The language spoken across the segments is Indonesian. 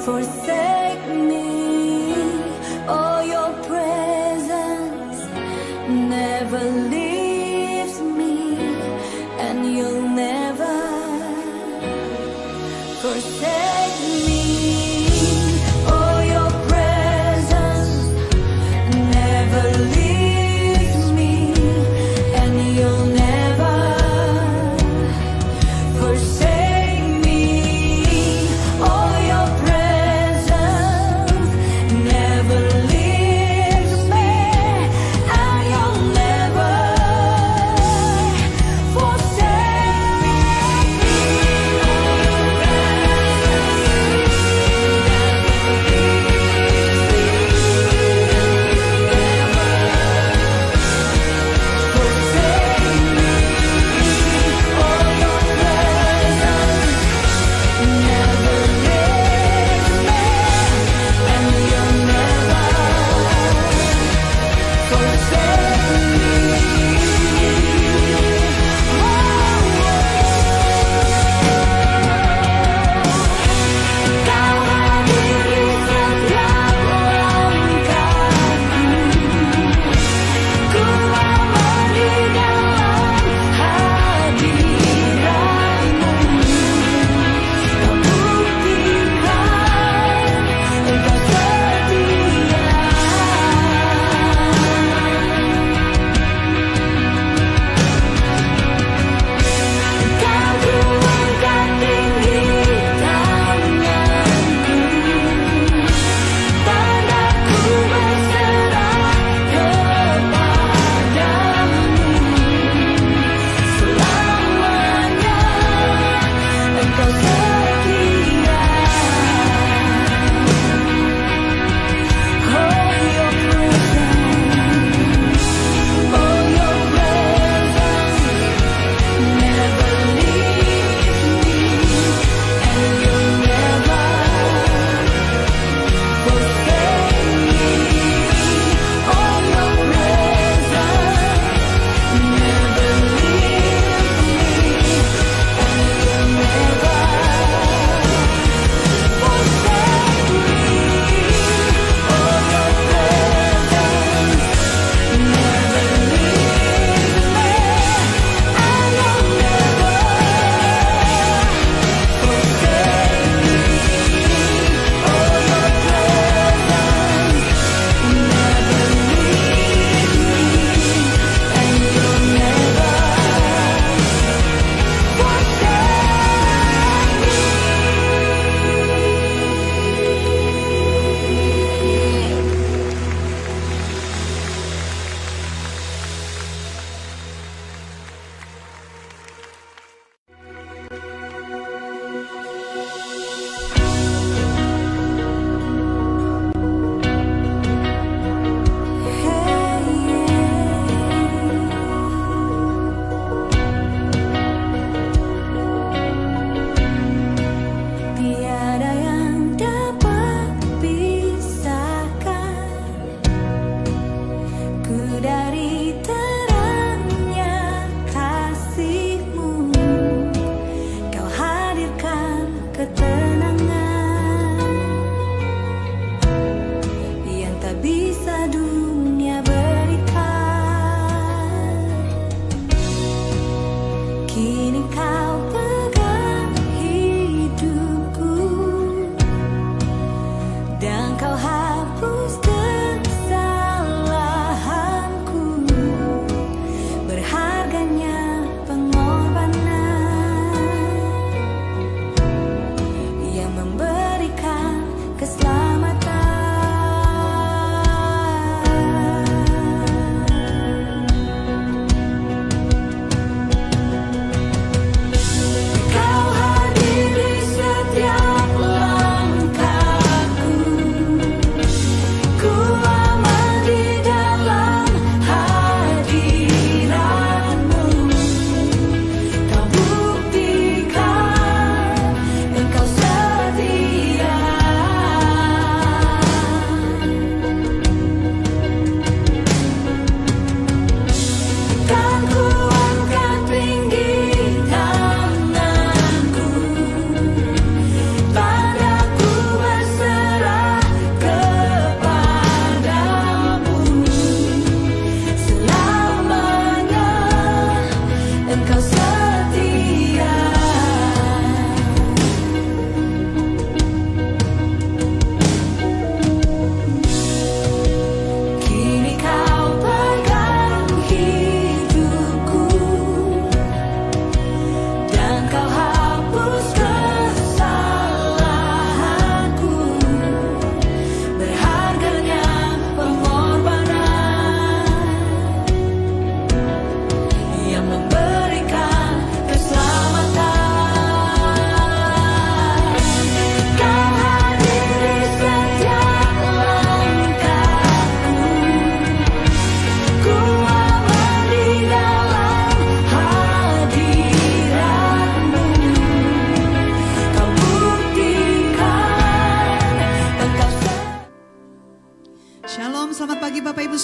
forsake me. Oh, your presence never leaves me, and you'll never forsake me. Oh, your presence never leaves me, and you'll never forsake.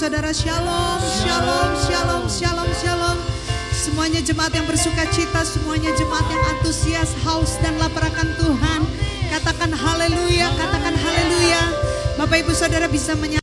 Saudara, shalom, shalom, shalom, shalom, shalom. Semuanya jemaat yang bersuka cita, semuanya jemaat yang antusias, haus dan lapar akan Tuhan. Katakan haleluya, katakan haleluya. Bapak Ibu Saudara bisa menyatakan,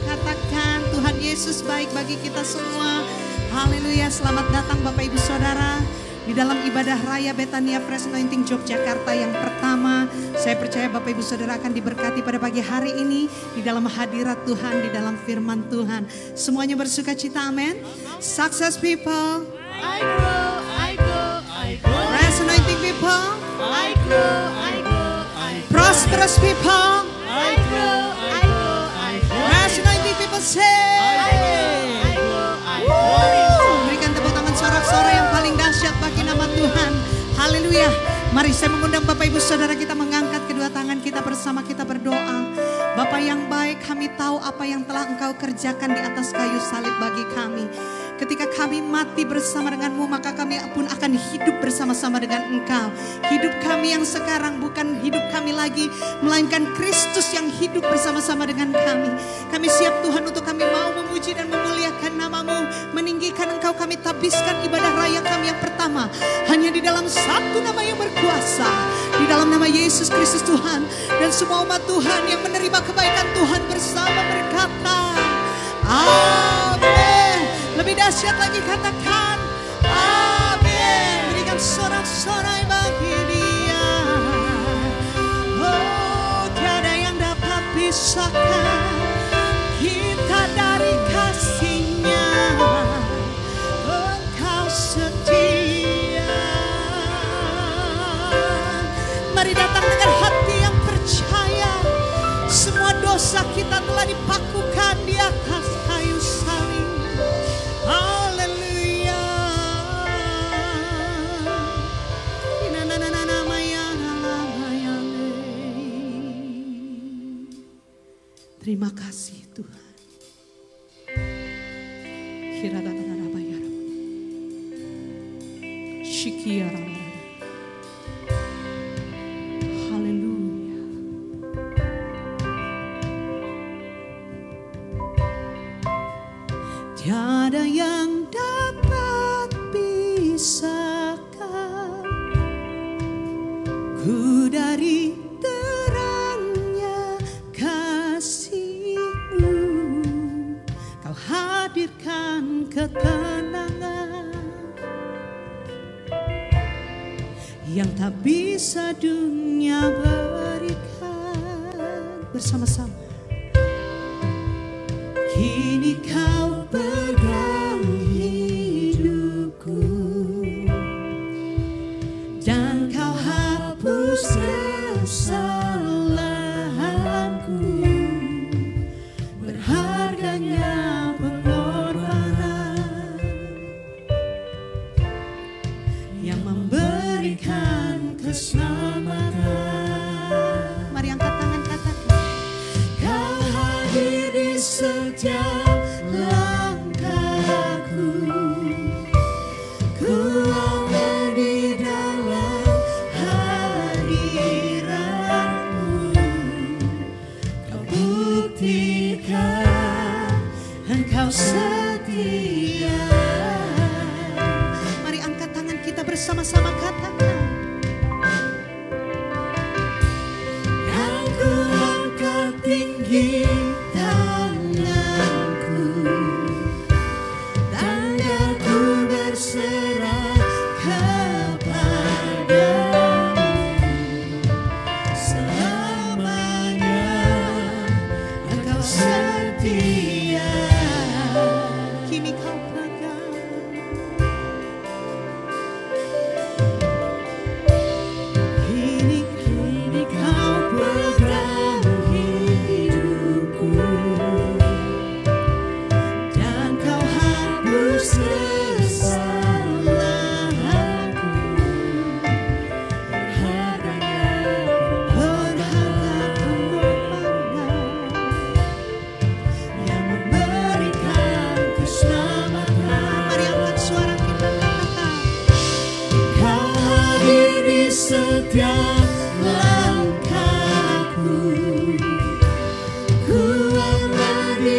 katakan Tuhan Yesus baik bagi kita semua. Haleluya, selamat datang Bapak Ibu Saudara di dalam ibadah raya Betania Fresh Anointing Yogyakarta yang pertama. Saya percaya Bapak Ibu Saudara akan diberkati pada pagi hari ini di dalam hadirat Tuhan, di dalam firman Tuhan. Semuanya bersuka cita, amin. Success people, I grow, I grow, I grow. Fresh Anointing people, I grow, I grow, I grow. prosperous people, I grow, I grow, I grow. Fresh Anointing people say, I grow, I grow. berikan tepuk tangan sorak-sorai yang paling dahsyat bagi nama Tuhan. Haleluya. Mari saya mengundang Bapak Ibu Saudara kita mengangkat kedua tangan kita bersama, kita berdoa. Bapa yang baik, kami tahu apa yang telah Engkau kerjakan di atas kayu salib bagi kami. Ketika kami mati bersama dengan-Mu, maka kami pun akan hidup bersama-sama dengan Engkau. Hidup kami yang sekarang bukan hidup kami lagi, melainkan Kristus yang hidup bersama-sama dengan kami. Kami siap Tuhan untuk kami mau memuji dan memuliakan nama-Mu, meninggikan Engkau. Kami tabiskan ibadah raya kami yang pertama hanya di dalam satu nama yang berkuasa, di dalam nama Yesus Kristus Tuhan. Dan semua umat Tuhan yang menerima kebaikan Tuhan bersama berkata, amin. Lebih dahsyat lagi katakan, amin. Berikan sorak-sorai bagi Dia. Oh, tiada yang dapat pisahkan kita dari kasih-Nya. Engkau setia. Mari datang dengan hati yang percaya. Semua dosa kita telah dipakukan di atas kayu salib. Haleluya. Terima kasih Tuhan. Haleluya. Tiada yang dapat pisahkan ku dari terangnya kasih-Mu. Kau hadirkan ketenangan yang tak bisa dunia berikan. Bersama-sama. Kini Kau pegang hidupku dan Kau hapus kesalahanku. Berharganya pengorbanan yang memberikan keselamatan. Mari angkat tangan, katakan, Kau hadir di setiap langkahku. Ku aman di dalam hadirat-Mu. Kau buktikan Engkau setia. Mari angkat tangan kita bersama-sama, katakan, yang ku angkat tinggi tanganku, tanda ku berserah kepadamu. Selamanya Engkau setia. Kini Kau pegang, kini Kau pegang hidupku dan Kau hapus kesalahanku. Berharga pengorbanan yang memberikan keselamatan. Mari angkat suara kita, katakan, Kau hadir di setiap langkahku. Ku aman di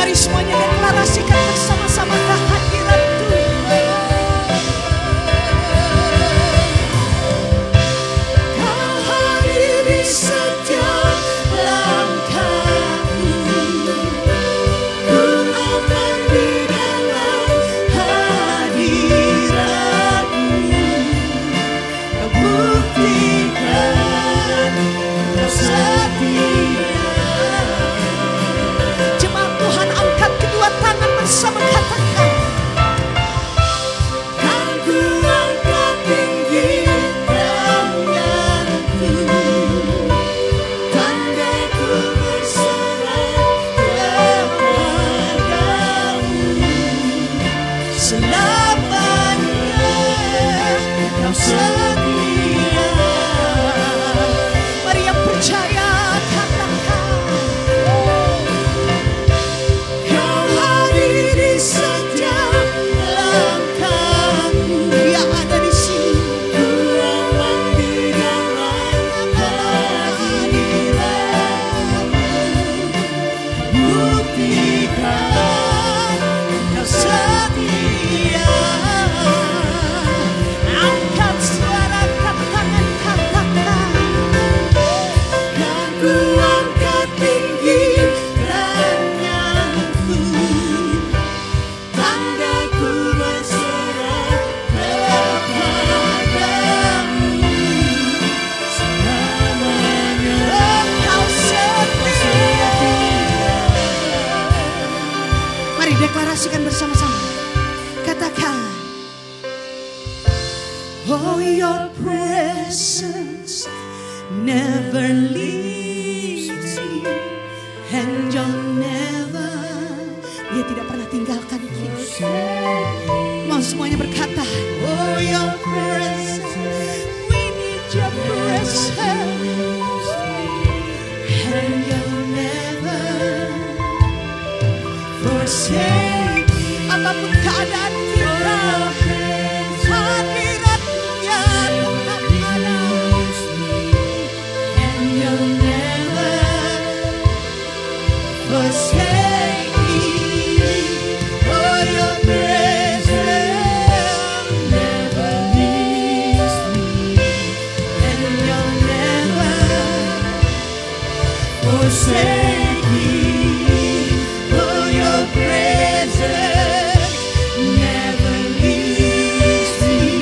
Mari semuanya deklarasikan bersama-sama kehadiran Tuhan. Kau hadir di setiap langkahku, ku aman di dalam hadiratmu. Kau buktikan kau setia. Jemaat Tuhan, angkat kedua tangan bersama, katakan, kan ku angkat tinggi tanganku, tanda ku berserah kepadamu. Selamanya kau setia. Mari yang percaya katakan, kau hadir di setiap langkahku. Dia ada di sini. Ku aman di dalam hadiratmu. Buktikan kau setia. Angkat suara, angkat tangan, katakan, kan ku angkat tinggi tanganku, tandaku berserah kepadamu. Selamanya Engkau setia. Mari deklarasikan bersama-sama. Katakan, oh, your presence never leaves me, and you'll never. Dia tidak pernah tinggalkan kita. Mau semuanya berkata, oh, your presence, we need your presence, and you'll never forsake me. Apapun keadaan kita, hadiratnya tetap ada. And you'll never forsake me. Oh, your presence never leaves me, and you'll never forsake me. Oh, your presence never leaves me,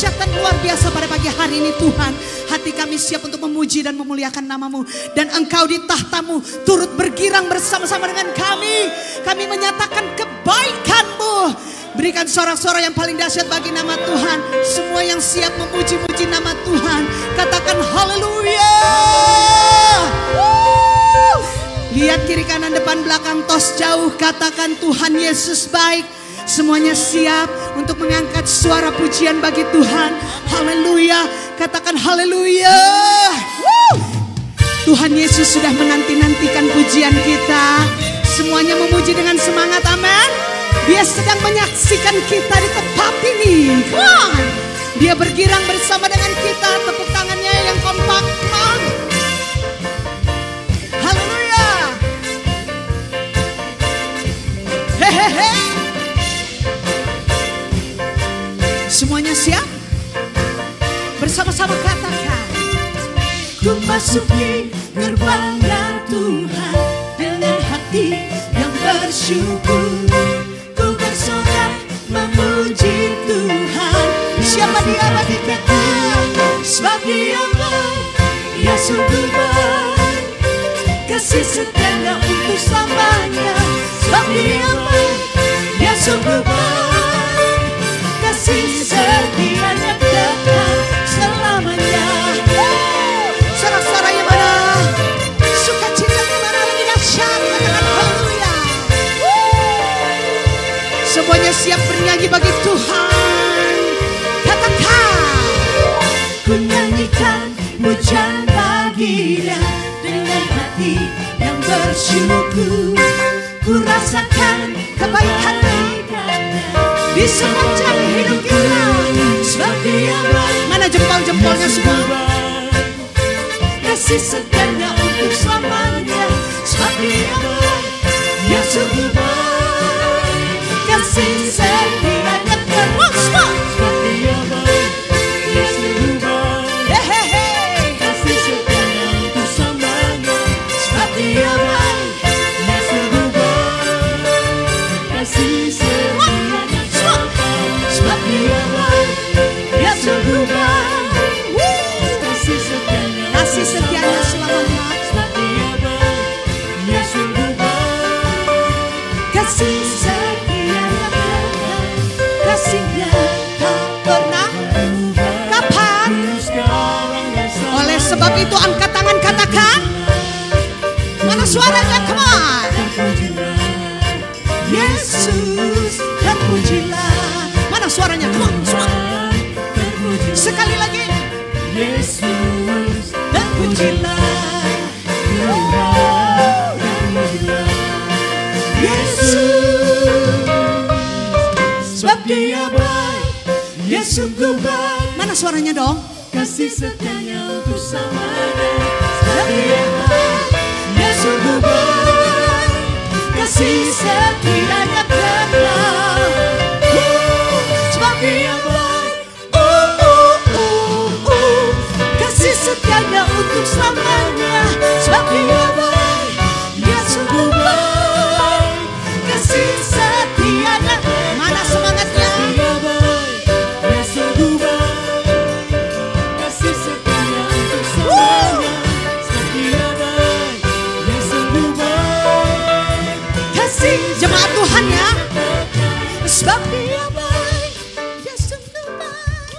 dahsyat dan luar biasa pada pagi hari ini Tuhan. Hati kami siap untuk memuji dan memuliakan nama-Mu. Dan Engkau di tahta-Mu turut bergirang bersama-sama dengan kami. Kami menyatakan kebaikan-Mu. Berikan sorak-sorak yang paling dahsyat bagi nama Tuhan. Semua yang siap memuji-muji nama Tuhan, katakan haleluya. Lihat kiri kanan depan belakang tos jauh, katakan Tuhan Yesus baik. Semuanya siap untuk mengangkat suara pujian bagi Tuhan. Haleluya, katakan haleluya. Tuhan Yesus sudah menanti-nantikan pujian kita. Semuanya memuji dengan semangat, amin. Dia sedang menyaksikan kita di tempat ini. Come on. Dia bergirang bersama dengan kita. Tepuk tangannya yang kompak. Come on. Haleluya. Hehehe. Semuanya siap? Bersama-sama katakan. Ku masuki gerbangnya Tuhan dengan hati yang bersyukur. Ku bersorak memuji Tuhan. Siapa dia bagi kita? Sebab Dia baik, Dia sungguh baik. Kasih setianya untuk selamanya. Sebab Dia baik, Dia sungguh baik. Kasih setianya kekal selamanya. Sorak-sorak yang mana? Sukacita yang mana lagi dahsyat? Katakan haleluya. Semuanya siap bernyanyi bagi Tuhan. Katakan. Ku nyanyikan pujian bagi Dia dengan hati yang bersyukur. Ku rasakan kebaikan-Nya di sepanjang hidup kita. Sebab Dia baik. Mana jempol-jempolnya semua? Kasih setianya untuk selamanya. Sebab Dia baik, Dia sungguh baik. Kasih setianya terus. Sebab Dia baik, Dia sungguh baik. Hehehe. Kasih setianya untuk selamanya. Sebab Dia baik, Dia sungguh baik. Kasih setianya kekal. Sebab Dia baik, Dia sungguh baik. Kasih setianya, Kasih setianya selamanya. sebab Dia baik, Dia sungguh baik. Kasih setianya kekal. Kasih-Nya tak pernah berubah. Kapan? Sekarang dan selamanya. Oleh sebab itu angkat tangan katakan. Mana suaranya? Come on. Terpujilah Yesus, terpujilah. Mana suaranya? Come on, semua. Terpujilah Sekali lagi. Yesus, terpujilah. Terpujilah Yesus, sebab Dia baik, Dia sungguh baik. Mana suaranya dong? Kasih setianya untuk selamanya. Sebab Dia baik, Dia sungguh baik. Kasih setianya kekal. Sebab Dia baik. Kasih setianya untuk selamanya. Sebab Dia baik, Dia sungguh baik. Kasih setianya. Mana semangatnya? Dia baik, Dia sungguh baik. Kasih setianya untuk selamanya. Sebab Dia baik, Dia sungguh baik. Kasih Jemaat Tuhan ya. sebab Dia baik, Dia sungguh baik.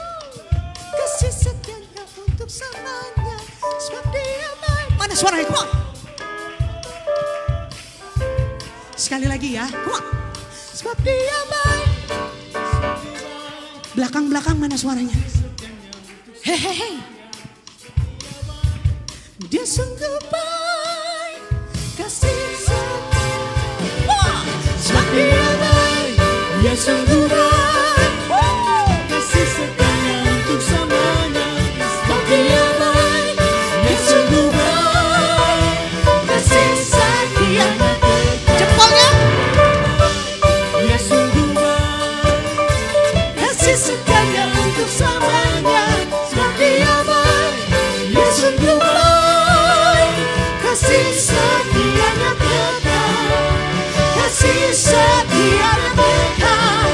Kasih setianya untuk selamanya. Sebab Dia baik. Mana suaranya? Come on. Sekali lagi ya. Come on. Sebab Dia baik. Belakang-belakang mana suaranya? Hehehe. Dia sungguh baik. Kasih setianya. Sebab Dia baik, Dia sungguh baik. Kasih setianya untuk selamanya. Sebab Dia baik, Dia sungguh baik. Kasih setianya kekal. Jempolnya. Dia sungguh baik. Kasih setianya untuk selamanya. Sebab Dia baik, Dia sungguh baik. Kasih setianya kekal. Kasih setianya kekal.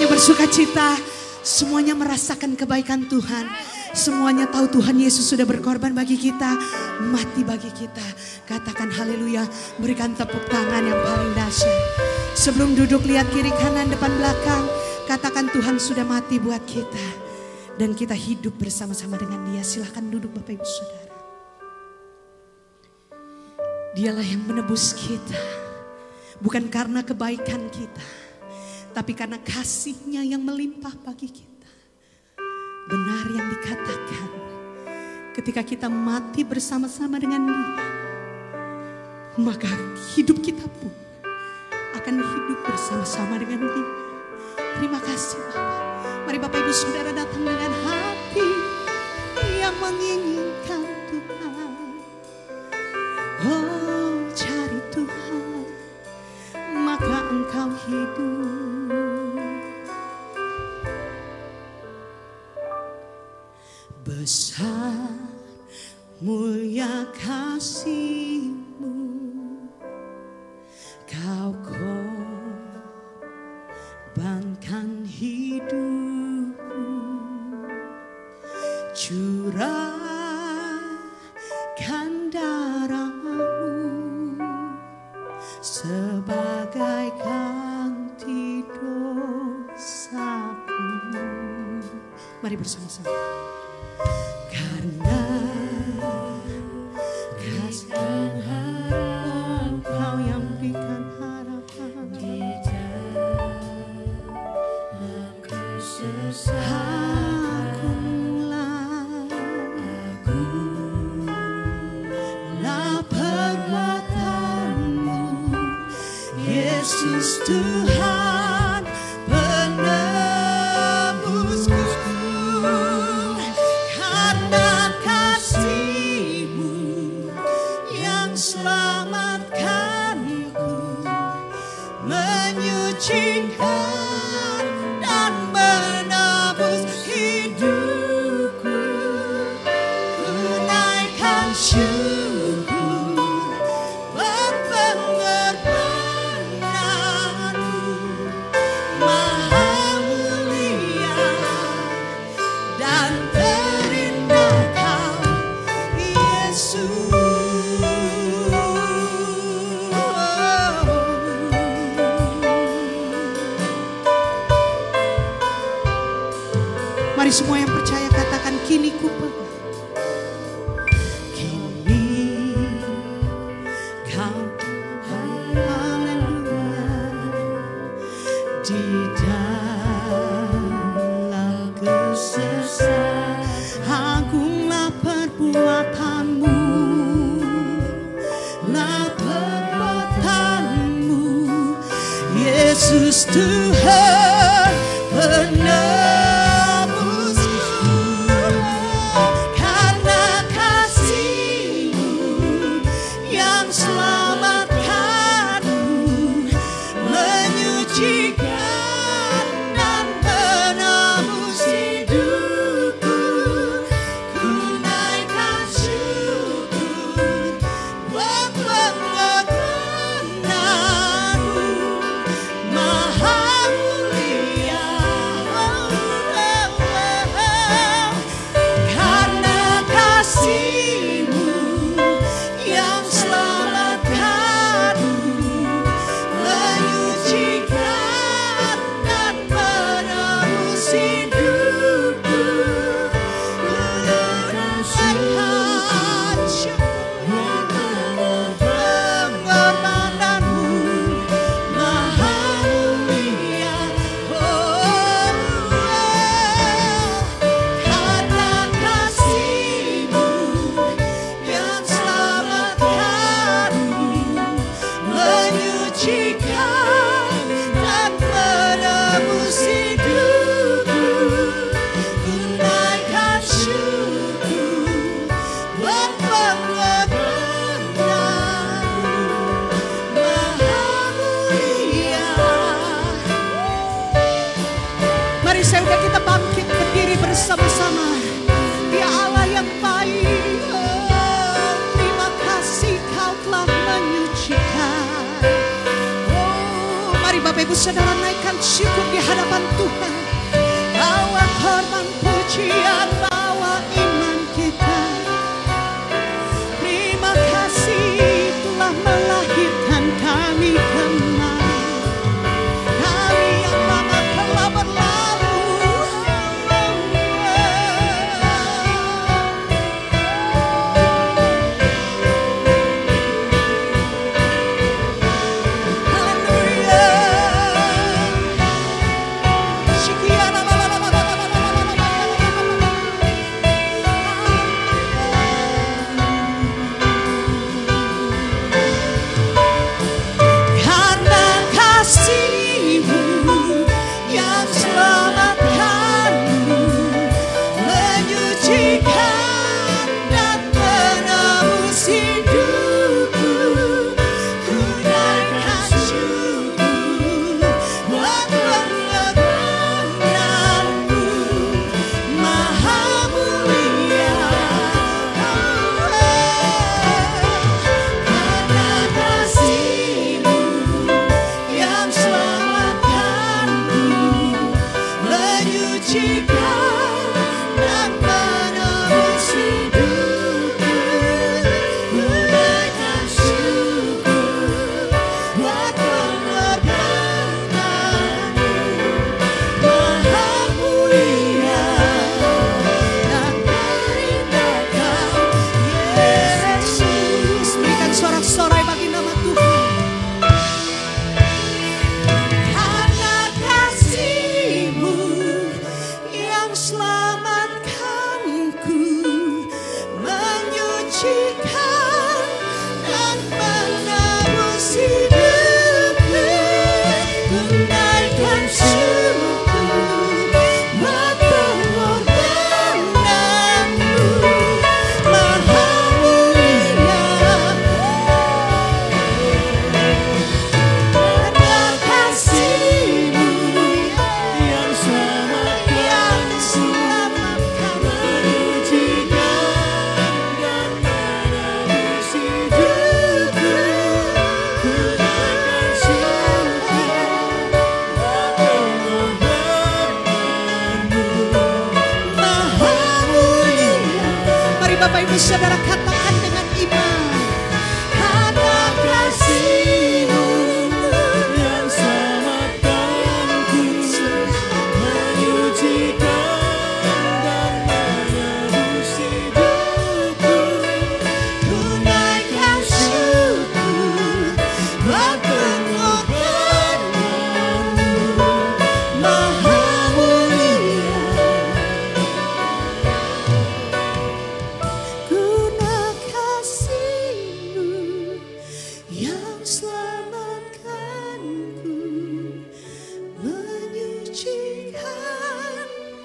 semuanya bersuka cita, semuanya merasakan kebaikan Tuhan. Semuanya tahu Tuhan Yesus sudah berkorban bagi kita, mati bagi kita. Katakan haleluya, berikan tepuk tangan yang paling dahsyat. Sebelum duduk lihat kiri kanan depan belakang, katakan Tuhan sudah mati buat kita. Dan kita hidup bersama-sama dengan Dia. Silahkan duduk Bapak Ibu Saudara. Dialah yang menebus kita. Bukan karena kebaikan kita, tapi karena kasih-Nya yang melimpah bagi kita. Benar yang dikatakan, ketika kita mati bersama-sama dengan Dia, maka hidup kita pun akan hidup bersama-sama dengan Dia. Terima kasih Bapak. Mari Bapak Ibu Saudara datang dengan hati yang menginginkan Tuhan. Oh, cari Tuhan, maka engkau hidup. Besar mulia kasih-Mu, Kau korbankan hidupku, curahkan darah-Mu sebagai ganti dosaku. Mari bersama-sama. Karena kasih harapan, Kau yang berikan harapan di dalam kesesakan. Akulah perbuatan-Mu, Yesus Tuhan penebusku. Karena kasih-Mu yang selamatkanku, menyucikan dan menebus hidupku. Ku naikkan syukur buat pengorbanan-Mu, Maha mulia dan terindah Kau, Yesus. Mari semua yang percaya katakan, kini ku pegang. Kini Kau, haleluya, di dalam kesesakan. Agunglah perbuatan-Mu, lah perbuatan-Mu, Yesus Tuhan penebusku. Karena kasih-Mu yang selamatkanku, menyucikan dan menebus hidupku. Ku naikkan syukur buat pengorbanan-Mu, Maha mulia. Karena kasih-Mu yang selamatkanku, menyucikan dan menebus hidupku. Ku naikkan syukur pengorbanan-Mu, Maha mulia. Karena kasih-Mu yang selamatkanku, menyucikan dan menebus hidupku. Ku naikkan syukur buat pengorbanan-Mu, Maha mulia. Mari saudara kita bangkit berdiri bersama-sama. Dia Allah yang baik. Oh, terima kasih Kau telah menyucikan. Oh, mari Bapak Ibu Saudara naikkan syukur di hadapan Tuhan. Bawa korban pujian, bawa iman kita. Terima kasih telah melahirkan kami kembali. Kami yang lama telah berlalu. Karena kasih-Mu yang selamatkan-Mu, menyucikan dan menebus hidupku. Ku naikkan syukur buat pengorbanan-Mu, Maha Mulia. Karena kasih-Mu yang selamatkan-Ku, menyucikan dan menebus hidupku. Ku naikkan syukur buat pengorbanan-Mu, Maha Mulia dan terindah Kau, Yesus. Berikan sorak-sorai bagi nama Tuhan. Karena kasih-Mu yang selamatkan-Ku, menyucikan dan menebus hidupku. Ku naikkan syukur buat pengorbanan-Mu, Maha Mulia. Karena kasih-Mu yang selamatkan, menyucikan dan menebus hidupku. Ku naikkan syukur buat pengorbanan-Mu, Maha Mulia. Mari Bapak Ibu Saudara katakan dengan iman. Karena kasih-Mu yang selamatkan-Ku, menyucikan dan menebus hidupku. Ku naikkan syukur buat pengorbanan-Mu, Maha Mulia. Guna kasih-Mu yang selamatkan-Ku, menyucikan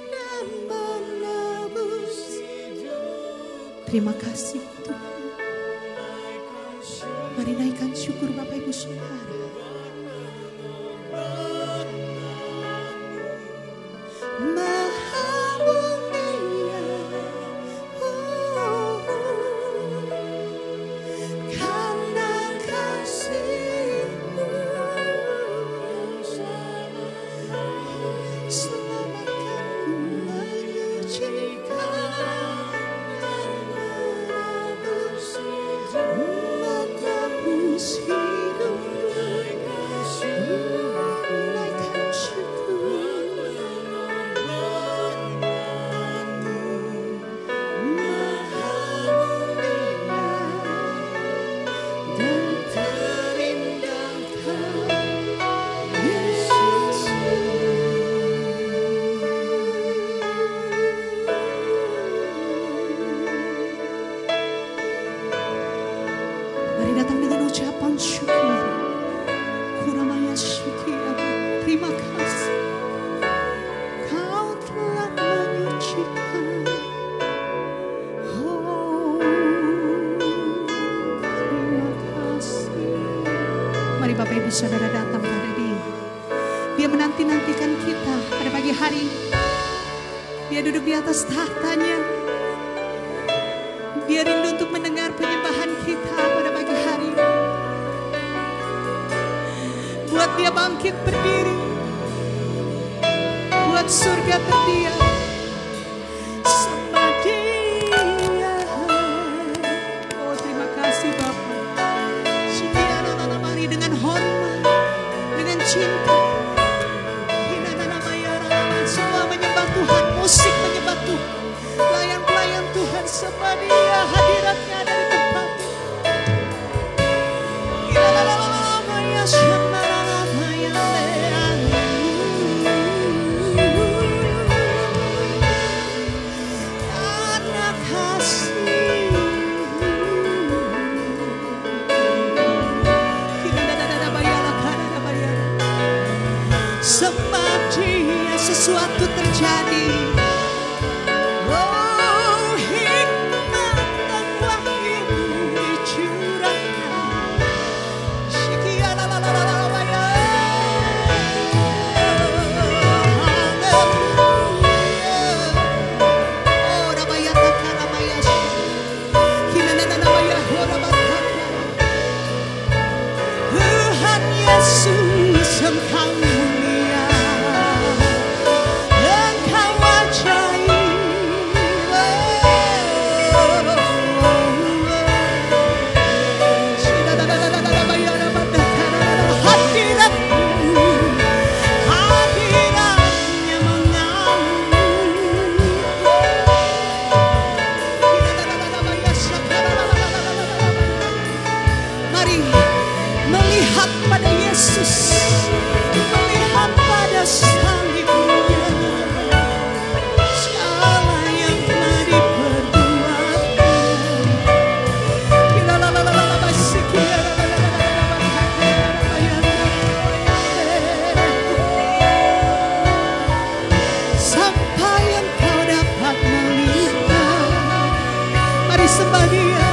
dan menebus hidupku. Terima kasih Tuhan. Mari naikkan syukur Bapak Ibu Saudara. Maha Mulia, karena kasih-Mu selamatkan-Ku, menyucikan dan menebus hidupku. Naikkan syukur. Maha Mulia dan terindah Kau, Yesus. Mari datang dengan ucapan syukur. Kuramaya Shikia, terima kasih. Kau telah menyucikan. Oh, terima kasih. Mari Bapak Ibu Saudara datang pada Dia. Dia menanti-nantikan kita pada pagi hari. Dia duduk di atas tahtanya. Dia rindu untuk mendengar penyembahan kita pada pagi hari. Buat dia bangkit berdiri. membuat surga terdiam. Sembah Dia. Oh terima kasih Bapa. Mari dengan hormat, dengan cinta. Semua menyembah Tuhan, musik menyembah Tuhan. Pelayan-pelayan Tuhan sembah Dia, hadiratnya ada di tempat ini. Anak kasih. Sembah Dia, sesuatu terjadi. Oh, hikmat dan wahyu dicurahkan. Shikia la la la la la baya. Haleluya. Oh, rabaya takara baya. Hinana baya horabata. Tuhan Yesus Engkau mulia, Engkau ajaib. Hadiratnya mari melihat pada Yesus, melihat pada salibnya, segala yang telah diperbuatkan. Sampai engkau dapat melihat, mari sembah Dia.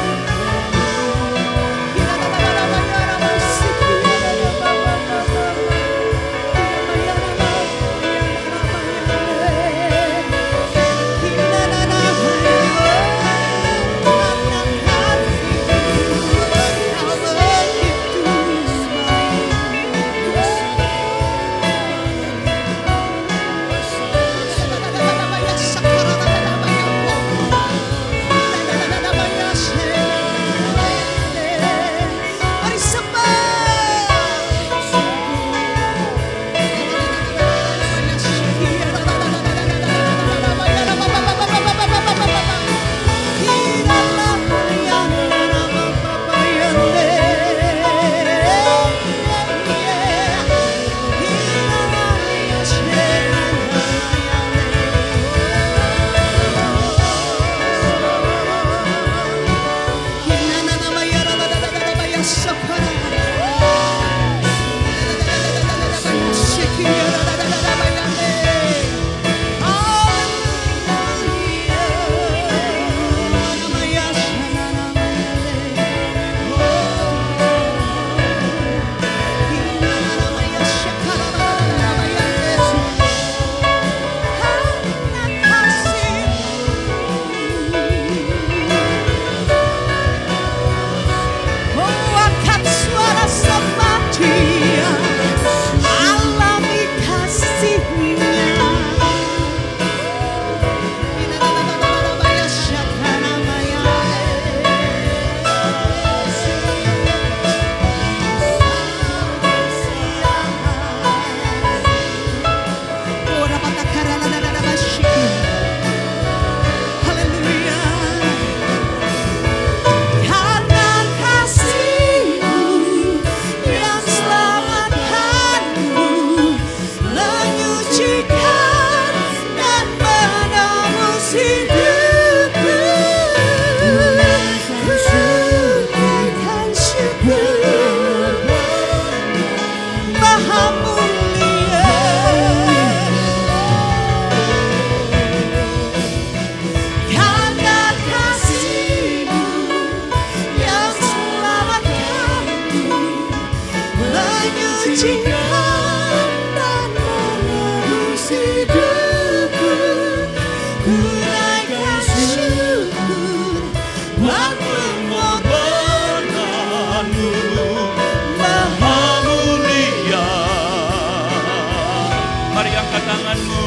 Mari angkat tanganmu.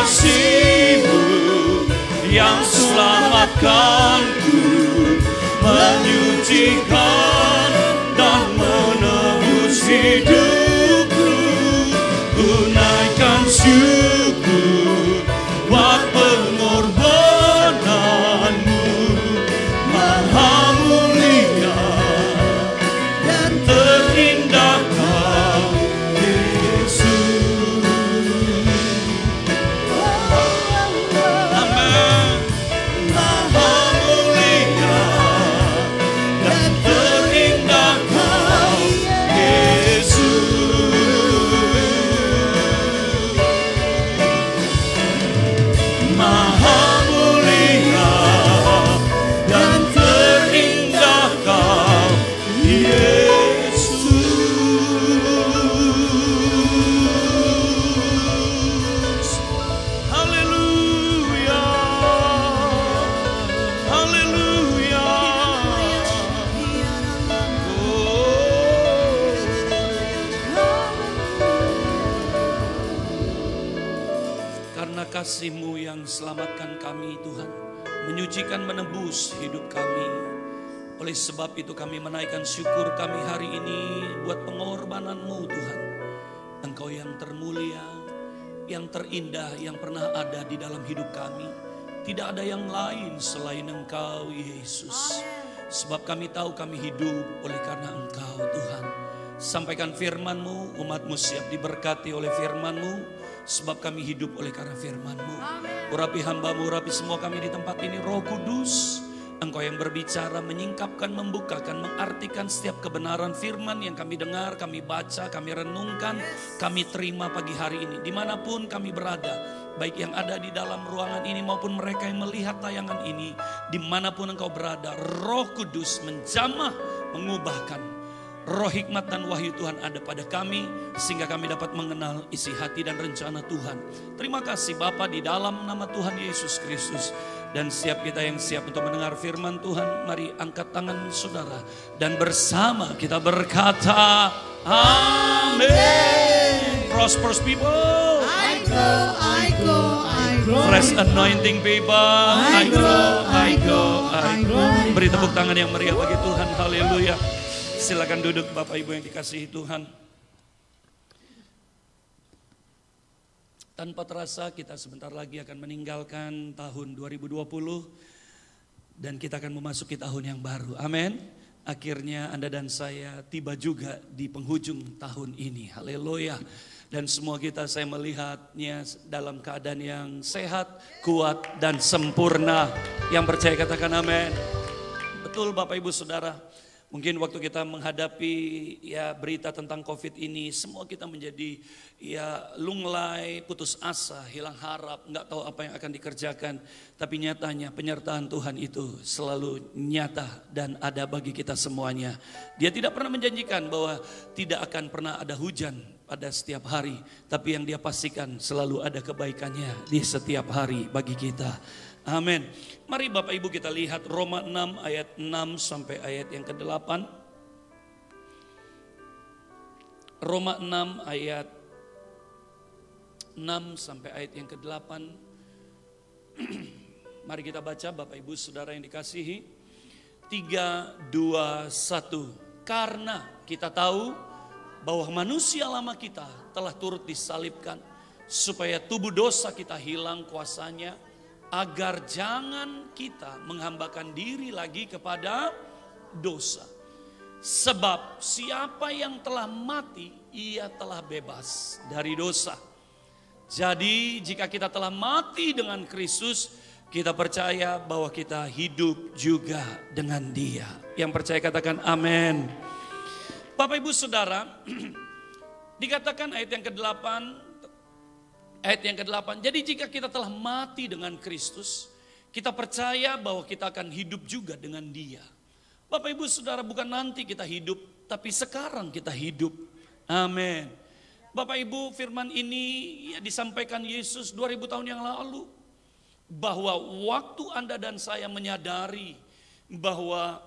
kasih-Mu yang selamatkanku, menyucikan dan menebus hidupku. Ku naikkan syukur buat pengorbanan-Mu, Maha mulia dan terindah Kau, Yesus. Amin. Maha mulia dan terindah Kau, Yesus. Maha mulia dan terindah Kau, Yesus. Haleluya. Haleluya. Karena kasih-Mu yang selamatkan kami Tuhan, menyucikan menebus hidup kami. Oleh sebab itu kami menaikkan syukur kami hari ini buat pengorbanan-Mu Tuhan. Engkau yang termulia, yang terindah, yang pernah ada di dalam hidup kami. Tidak ada yang lain selain Engkau Yesus. Sebab kami tahu kami hidup oleh karena Engkau Tuhan. Sampaikan firman-Mu, umat-Mu siap diberkati oleh firman-Mu. Sebab kami hidup oleh karena firman-Mu. Urapi hamba-Mu, urapi semua kami di tempat ini. Roh Kudus, Engkau yang berbicara, menyingkapkan, membukakan, mengartikan setiap kebenaran firman yang kami dengar, kami baca, kami renungkan, kami terima pagi hari ini. Dimanapun kami berada, baik yang ada di dalam ruangan ini maupun mereka yang melihat tayangan ini, dimanapun Engkau berada, Roh Kudus menjamah, mengubahkan. Roh hikmat dan wahyu Tuhan ada pada kami, sehingga kami dapat mengenal isi hati dan rencana Tuhan. Terima kasih Bapa, di dalam nama Tuhan Yesus Kristus. Dan siap kita yang siap untuk mendengar firman Tuhan, mari angkat tangan saudara dan bersama kita berkata amin. Prosperous people, I go. fresh anointing people, I go. Beri tepuk tangan yang meriah bagi Tuhan. Haleluya. Silakan duduk Bapak Ibu yang dikasihi Tuhan. Tanpa terasa kita sebentar lagi akan meninggalkan tahun 2020 dan kita akan memasuki tahun yang baru. Amin. Akhirnya Anda dan saya tiba juga di penghujung tahun ini. Haleluya. Dan semua kita saya melihatnya dalam keadaan yang sehat, kuat dan sempurna. Yang percaya katakan amin. Betul Bapak Ibu Saudara. Mungkin waktu kita menghadapi ya berita tentang COVID ini, semua kita menjadi ya lunglai, putus asa, hilang harap, nggak tahu apa yang akan dikerjakan. Tapi nyatanya penyertaan Tuhan itu selalu nyata dan ada bagi kita semuanya. Dia tidak pernah menjanjikan bahwa tidak akan pernah ada hujan pada setiap hari, tapi yang Dia pastikan selalu ada kebaikannya di setiap hari bagi kita. Amin. Mari Bapak Ibu kita lihat Roma 6 ayat 6 sampai ayat yang ke-8. Roma 6 ayat 6 sampai ayat yang ke-8. Mari kita baca Bapak Ibu Saudara yang dikasihi. 3, 2, 1. Karena kita tahu bahwa manusia lama kita telah turut disalibkan supaya tubuh dosa kita hilang kuasanya, agar jangan kita menghambakan diri lagi kepada dosa. Sebab siapa yang telah mati, ia telah bebas dari dosa. Jadi jika kita telah mati dengan Kristus, kita percaya bahwa kita hidup juga dengan Dia. Yang percaya katakan amin. Bapak Ibu Saudara, dikatakan ayat yang ke-8, jadi jika kita telah mati dengan Kristus, kita percaya bahwa kita akan hidup juga dengan Dia. Bapak Ibu Saudara, bukan nanti kita hidup, tapi sekarang kita hidup. Amin. Bapak Ibu, firman ini ya disampaikan Yesus 2000 tahun yang lalu. Bahwa waktu Anda dan saya menyadari bahwa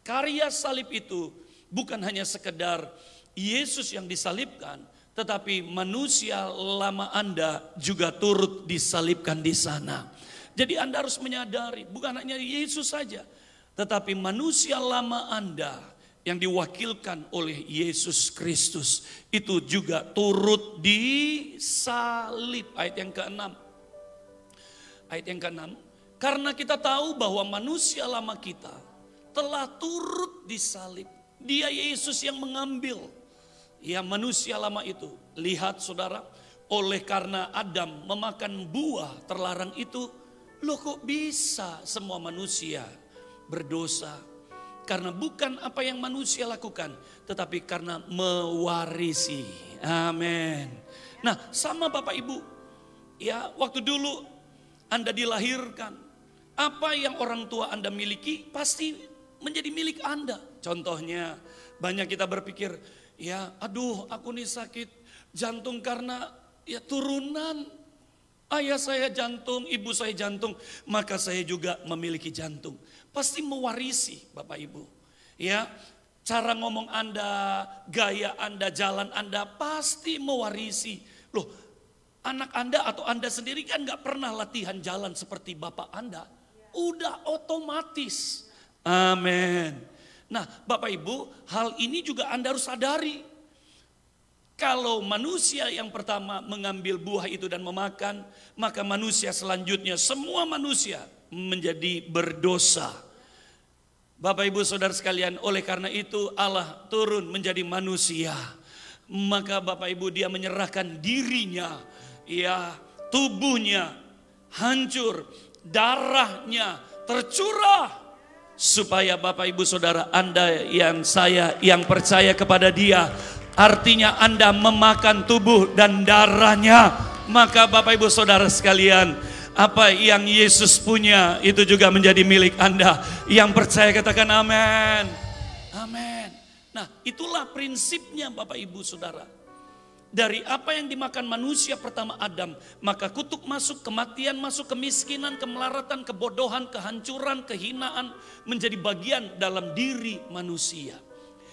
karya salib itu bukan hanya sekedar Yesus yang disalibkan, tetapi manusia lama Anda juga turut disalibkan di sana. Jadi Anda harus menyadari, bukan hanya Yesus saja, tetapi manusia lama Anda yang diwakilkan oleh Yesus Kristus itu juga turut disalib. Ayat yang ke-6. Ayat yang ke-6. Karena kita tahu bahwa manusia lama kita telah turut disalib. Dia Yesus yang mengambil ya manusia lama itu. Lihat saudara, oleh karena Adam memakan buah terlarang itu, loh kok bisa semua manusia berdosa? Karena bukan apa yang manusia lakukan, tetapi karena mewarisi. Amin. Nah, sama Bapak Ibu, ya waktu dulu Anda dilahirkan, apa yang orang tua Anda miliki pasti menjadi milik Anda. Contohnya, banyak kita berpikir, ya aduh aku nih sakit jantung karena ya turunan. Ayah saya jantung, ibu saya jantung, maka saya juga memiliki jantung. Pasti mewarisi Bapak Ibu. Ya, cara ngomong Anda, gaya Anda, jalan Anda pasti mewarisi. Loh, anak Anda atau Anda sendiri kan gak pernah latihan jalan seperti Bapak Anda. Udah otomatis. Amin. Nah Bapak Ibu, hal ini juga Anda harus sadari. Kalau manusia yang pertama mengambil buah itu dan memakan, maka manusia selanjutnya, semua manusia menjadi berdosa. Bapak Ibu Saudara sekalian, oleh karena itu Allah turun menjadi manusia. Maka Bapak Ibu dia menyerahkan dirinya, ya tubuhnya hancur, darahnya tercurah. Supaya Bapak Ibu Saudara, Anda yang saya yang percaya kepada dia, artinya Anda memakan tubuh dan darahnya. Maka Bapak Ibu Saudara sekalian, apa yang Yesus punya itu juga menjadi milik Anda. Yang percaya katakan amin. Amin. Nah itulah prinsipnya Bapak Ibu Saudara. Dari apa yang dimakan manusia pertama Adam, maka kutuk masuk, kematian masuk, kemiskinan, kemelaratan, kebodohan, kehancuran, kehinaan menjadi bagian dalam diri manusia.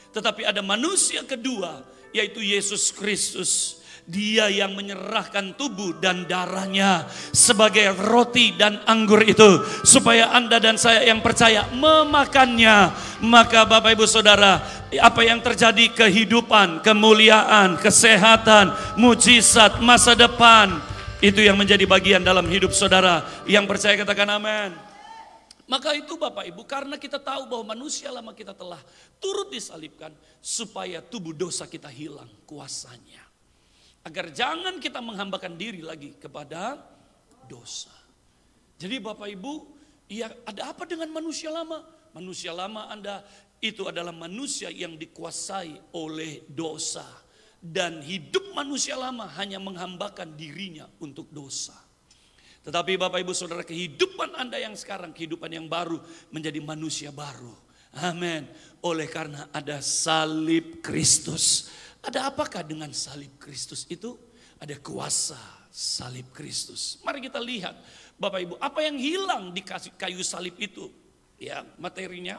Tetapi ada manusia kedua, yaitu Yesus Kristus. Dia yang menyerahkan tubuh dan darahnya sebagai roti dan anggur itu, supaya Anda dan saya yang percaya memakannya. Maka Bapak Ibu Saudara, apa yang terjadi, kehidupan, kemuliaan, kesehatan, mujizat, masa depan, itu yang menjadi bagian dalam hidup saudara. Yang percaya katakan amin. Maka itu Bapak Ibu, karena kita tahu bahwa manusia lama kita telah turut disalibkan, supaya tubuh dosa kita hilang kuasanya. Agar jangan kita menghambakan diri lagi kepada dosa. Jadi Bapak Ibu, ya ada apa dengan manusia lama? Manusia lama Anda itu adalah manusia yang dikuasai oleh dosa. Dan hidup manusia lama hanya menghambakan dirinya untuk dosa. Tetapi Bapak Ibu Saudara, kehidupan Anda yang sekarang, kehidupan yang baru, menjadi manusia baru. Amin. Oleh karena ada salib Kristus. Ada apakah dengan salib Kristus itu? Ada kuasa salib Kristus. Mari kita lihat Bapak Ibu, apa yang hilang di kayu salib itu? Ya, materinya,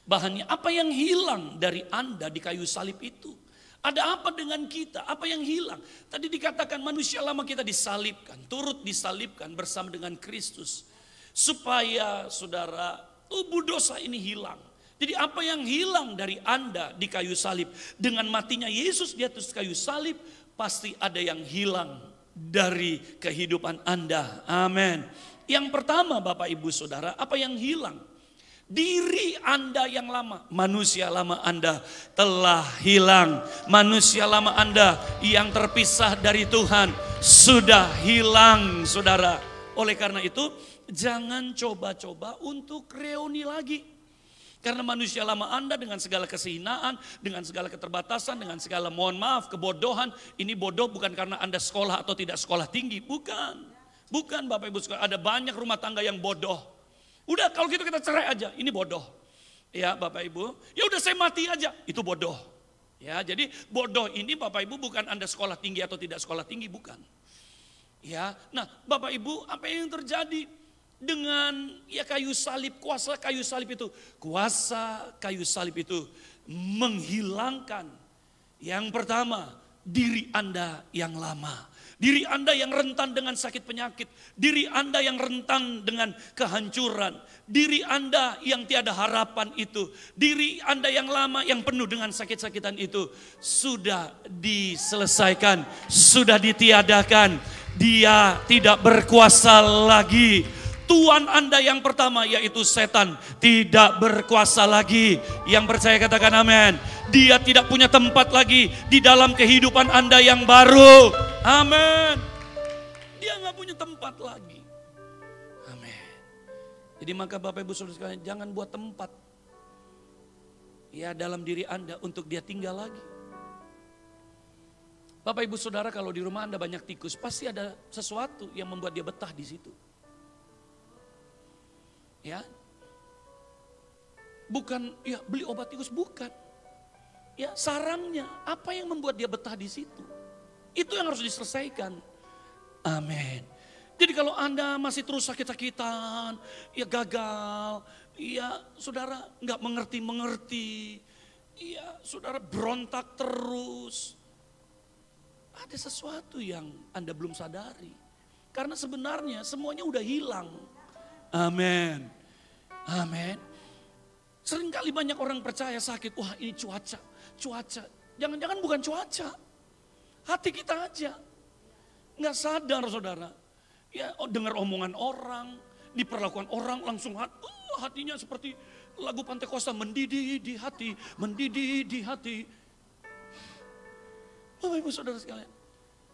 bahannya, apa yang hilang dari Anda di kayu salib itu? Ada apa dengan kita? Apa yang hilang? Tadi dikatakan manusia lama kita disalibkan, turut disalibkan bersama dengan Kristus. Supaya saudara, tubuh dosa ini hilang. Jadi apa yang hilang dari Anda di kayu salib, dengan matinya Yesus di atas kayu salib, pasti ada yang hilang dari kehidupan Anda. Amin. Yang pertama Bapak Ibu Saudara, apa yang hilang? Diri Anda yang lama, manusia lama Anda telah hilang. Manusia lama Anda yang terpisah dari Tuhan sudah hilang saudara. Oleh karena itu jangan coba-coba untuk reuni lagi. Karena manusia lama Anda dengan segala kesehinaan, dengan segala keterbatasan, dengan segala mohon maaf, kebodohan. Ini bodoh bukan karena Anda sekolah atau tidak sekolah tinggi, bukan. Bukan Bapak Ibu sekalian, ada banyak rumah tangga yang bodoh. Udah kalau gitu kita cerai aja, ini bodoh. Ya Bapak Ibu, ya udah saya mati aja, itu bodoh. Ya, jadi bodoh ini Bapak Ibu bukan Anda sekolah tinggi atau tidak sekolah tinggi, bukan. Ya, nah Bapak Ibu, apa yang terjadi dengan ya kayu salib, kuasa kayu salib itu? Kuasa kayu salib itu menghilangkan yang pertama diri Anda yang lama. Diri Anda yang rentan dengan sakit penyakit. Diri Anda yang rentan dengan kehancuran. Diri Anda yang tiada harapan itu. Diri Anda yang lama yang penuh dengan sakit-sakitan itu. Sudah diselesaikan. Sudah ditiadakan. Dia tidak berkuasa lagi. Tuan Anda yang pertama yaitu setan tidak berkuasa lagi. Yang percaya katakan amin. Dia tidak punya tempat lagi di dalam kehidupan Anda yang baru. Amin. Dia nggak punya tempat lagi. Amin. Jadi maka Bapak Ibu Saudara sekalian, jangan buat tempat ya dalam diri Anda untuk dia tinggal lagi. Bapak Ibu Saudara, kalau di rumah Anda banyak tikus, pasti ada sesuatu yang membuat dia betah di situ. Ya, bukan ya beli obat tikus, bukan. Ya sarangnya, apa yang membuat dia betah di situ? Itu yang harus diselesaikan. Amin. Jadi kalau Anda masih terus sakit-sakitan, ya gagal, ya saudara nggak mengerti, ya saudara berontak terus. Ada sesuatu yang Anda belum sadari. Karena sebenarnya semuanya udah hilang. Amin. Amin. Seringkali banyak orang percaya sakit, wah ini cuaca. Jangan-jangan bukan cuaca. Hati kita aja. Nggak sadar saudara. Ya dengar omongan orang, diperlakukan orang langsung hatinya seperti lagu Pantai Kosta, mendidih di hati. Bapak Ibu Saudara sekalian.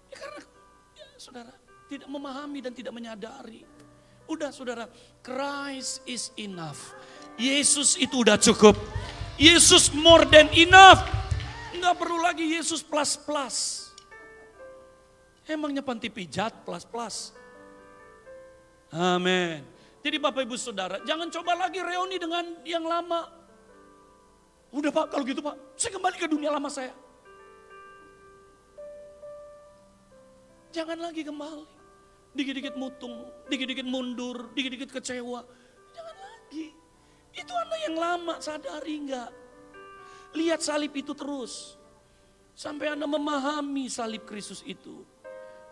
Ya karena ya, saudara tidak memahami dan tidak menyadari. Udah saudara, Christ is enough. Yesus itu udah cukup. Yesus more than enough. Enggak perlu lagi Yesus plus. Emangnya panti pijat plus. Amin. Jadi Bapak Ibu Saudara, jangan coba lagi reuni dengan yang lama. Udah Pak, kalau gitu Pak, saya kembali ke dunia lama saya. Jangan lagi kembali. Dikit-dikit mutung, dikit-dikit mundur, dikit-dikit kecewa. Jangan lagi. Itu Anda yang lama, sadari enggak? Lihat salib itu terus. Sampai Anda memahami salib Kristus itu.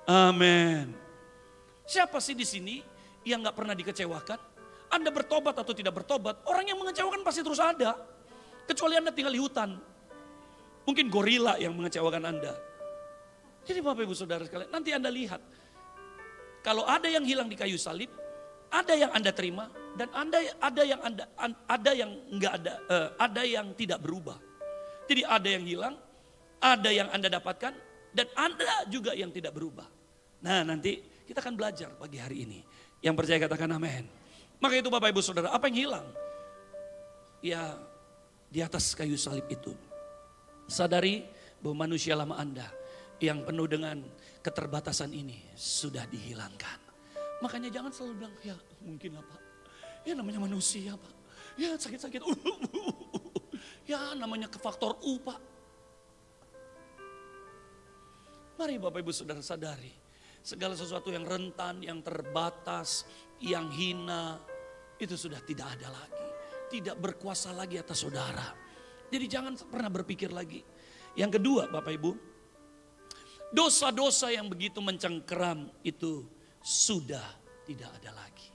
Amin. Siapa sih di sini yang enggak pernah dikecewakan? Anda bertobat atau tidak bertobat, orang yang mengecewakan pasti terus ada. Kecuali Anda tinggal di hutan. Mungkin gorila yang mengecewakan Anda. Jadi Bapak Ibu Saudara sekalian, nanti Anda lihat. Kalau ada yang hilang di kayu salib, ada yang Anda terima dan ada yang tidak berubah. Jadi ada yang hilang, ada yang Anda dapatkan dan ada juga yang tidak berubah. Nah, nanti kita akan belajar pagi hari ini. Yang percaya katakan amin. Maka itu Bapak Ibu Saudara, apa yang hilang? Ya, di atas kayu salib itu. Sadari bahwa manusia lama Anda yang penuh dengan keterbatasan ini sudah dihilangkan. Makanya jangan selalu bilang, ya mungkin lah Pak. Ya namanya manusia Pak. Ya sakit-sakit. Ya namanya faktor U Pak. Mari Bapak Ibu Saudara sadari. Segala sesuatu yang rentan, yang terbatas, yang hina. Itu sudah tidak ada lagi. Tidak berkuasa lagi atas saudara. Jadi jangan pernah berpikir lagi. Yang kedua Bapak Ibu. Dosa-dosa yang begitu mencengkeram itu sudah tidak ada lagi.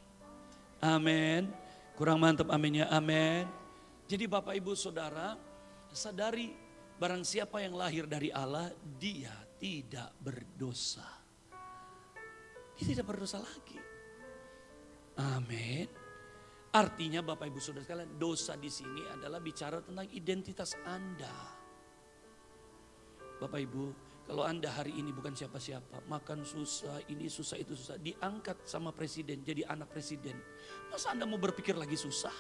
Amin. Kurang mantap aminnya, amin. Jadi Bapak Ibu Saudara, sadari barang siapa yang lahir dari Allah, dia tidak berdosa. Dia tidak berdosa lagi. Amin. Artinya Bapak Ibu Saudara sekalian, dosa di sini adalah bicara tentang identitas Anda. Bapak Ibu, kalau Anda hari ini bukan siapa-siapa, makan susah, ini susah, itu susah, diangkat sama presiden, jadi anak presiden. Masa Anda mau berpikir lagi susah?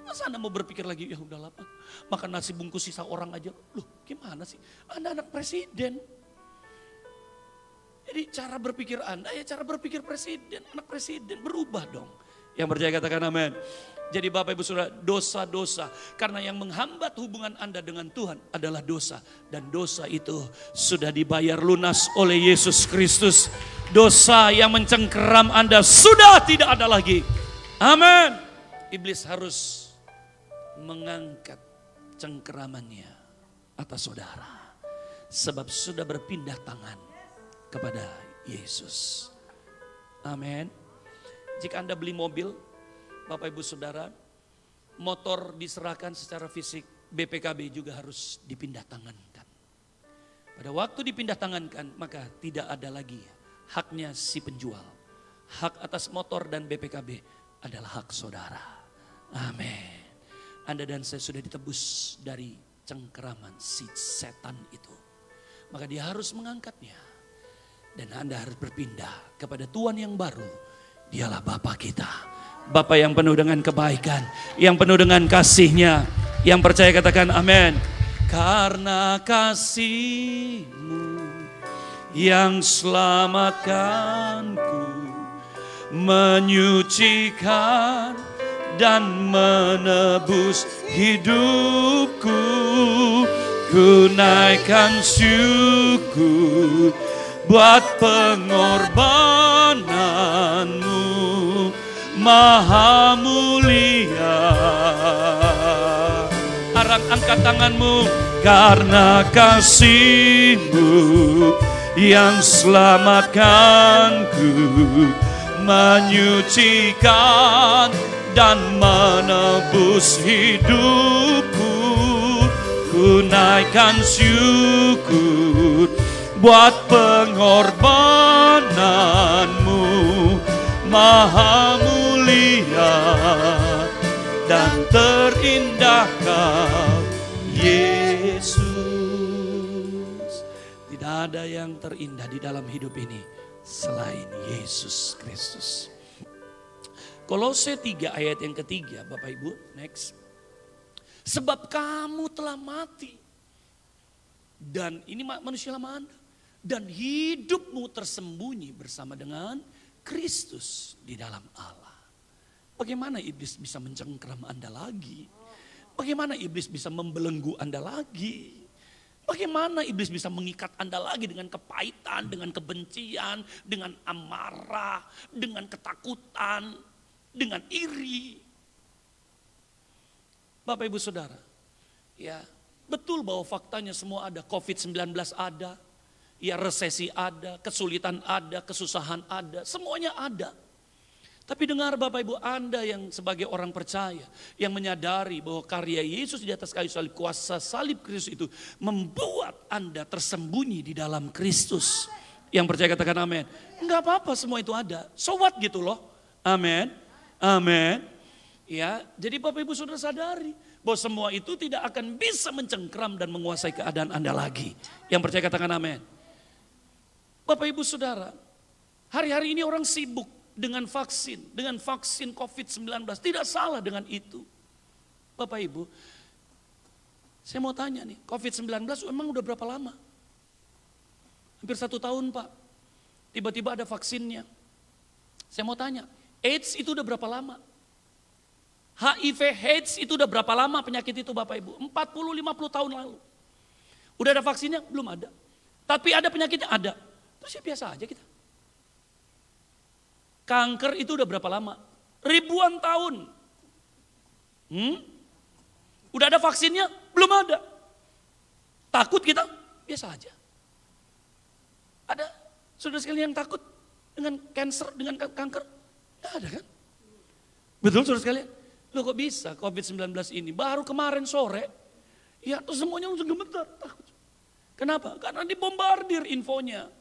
Masa Anda mau berpikir lagi, ya udahlah Pak, makan nasi bungkus sisa orang aja. Loh gimana sih? Anda anak presiden. Jadi cara berpikir Anda ya cara berpikir presiden, anak presiden, berubah dong. Yang percaya katakan amin. Jadi Bapak Ibu Saudara, dosa-dosa. Karena yang menghambat hubungan Anda dengan Tuhan adalah dosa. Dan dosa itu sudah dibayar lunas oleh Yesus Kristus. Dosa yang mencengkeram Anda sudah tidak ada lagi. Amin. Iblis harus mengangkat cengkeramannya atas saudara. sebab sudah berpindah tangan kepada Yesus. Amin. Jika Anda beli mobil, Bapak Ibu Saudara, motor diserahkan secara fisik, BPKB juga harus dipindah tangankan. Pada waktu dipindah tangankan, maka tidak ada lagi haknya si penjual. Hak atas motor dan BPKB adalah hak saudara. Amin. Anda dan saya sudah ditebus dari cengkeraman si setan itu. Maka dia harus mengangkatnya. Dan Anda harus berpindah kepada Tuhan yang baru. Dialah Bapa kita. Bapa yang penuh dengan kebaikan. Yang penuh dengan kasih-Nya. Yang percaya katakan amin. Karena kasih-Mu yang selamatkanku, menyucikan dan menebus hidupku. Ku naikkan syukur buat pengorbananmu, Maha mulia. Angkat tanganmu. Karena kasih-Mu yang selamatkanku, menyucikan dan menebus hidupku. Ku naikkan syukur buat pengorbananmu, Maha mulia dan terindah Kau, Yesus. Tidak ada yang terindah di dalam hidup ini selain Yesus Kristus. Kolose 3 ayat yang ketiga, Bapak Ibu, next. Sebab kamu telah mati. Dan ini manusia lama Anda. Dan hidupmu tersembunyi bersama dengan Kristus di dalam Allah. Bagaimana iblis bisa mencengkeram Anda lagi? Bagaimana iblis bisa membelenggu Anda lagi? Bagaimana iblis bisa mengikat Anda lagi dengan kepahitan, dengan kebencian, dengan amarah, dengan ketakutan, dengan iri? Bapak Ibu Saudara, ya betul bahwa faktanya semua ada. COVID-19 ada, ya resesi ada, kesulitan ada, kesusahan ada, semuanya ada. Tapi dengar Bapak Ibu, Anda yang sebagai orang percaya, yang menyadari bahwa karya Yesus di atas kayu salib, kuasa salib Kristus itu membuat Anda tersembunyi di dalam Kristus. Yang percaya katakan amin. Enggak apa-apa, semua itu ada. So what gitu loh. Amin. Amin. Ya, jadi Bapak Ibu Saudara sadari bahwa semua itu tidak akan bisa mencengkram dan menguasai keadaan Anda lagi. Yang percaya katakan amin. Bapak Ibu Saudara, hari-hari ini orang sibuk dengan vaksin COVID-19. Tidak salah dengan itu. Bapak Ibu, saya mau tanya nih, COVID-19 emang udah berapa lama? Hampir 1 tahun Pak. Tiba-tiba ada vaksinnya. Saya mau tanya, AIDS itu udah berapa lama? HIV AIDS itu udah berapa lama penyakit itu Bapak Ibu? 40-50 tahun lalu. Udah ada vaksinnya? Belum ada. Tapi ada penyakitnya? Ada. Terus ya biasa aja kita. Kanker itu udah berapa lama? Ribuan tahun. Udah ada vaksinnya? Belum ada. Takut kita? Biasa aja. Ada saudara sekalian yang takut dengan cancer, dengan kanker? Nggak ada kan? Betul saudara sekalian? Loh kok bisa COVID-19 ini baru kemarin sore, ya terus semuanya langsung gemetar, takut. Kenapa? Karena dibombardir infonya.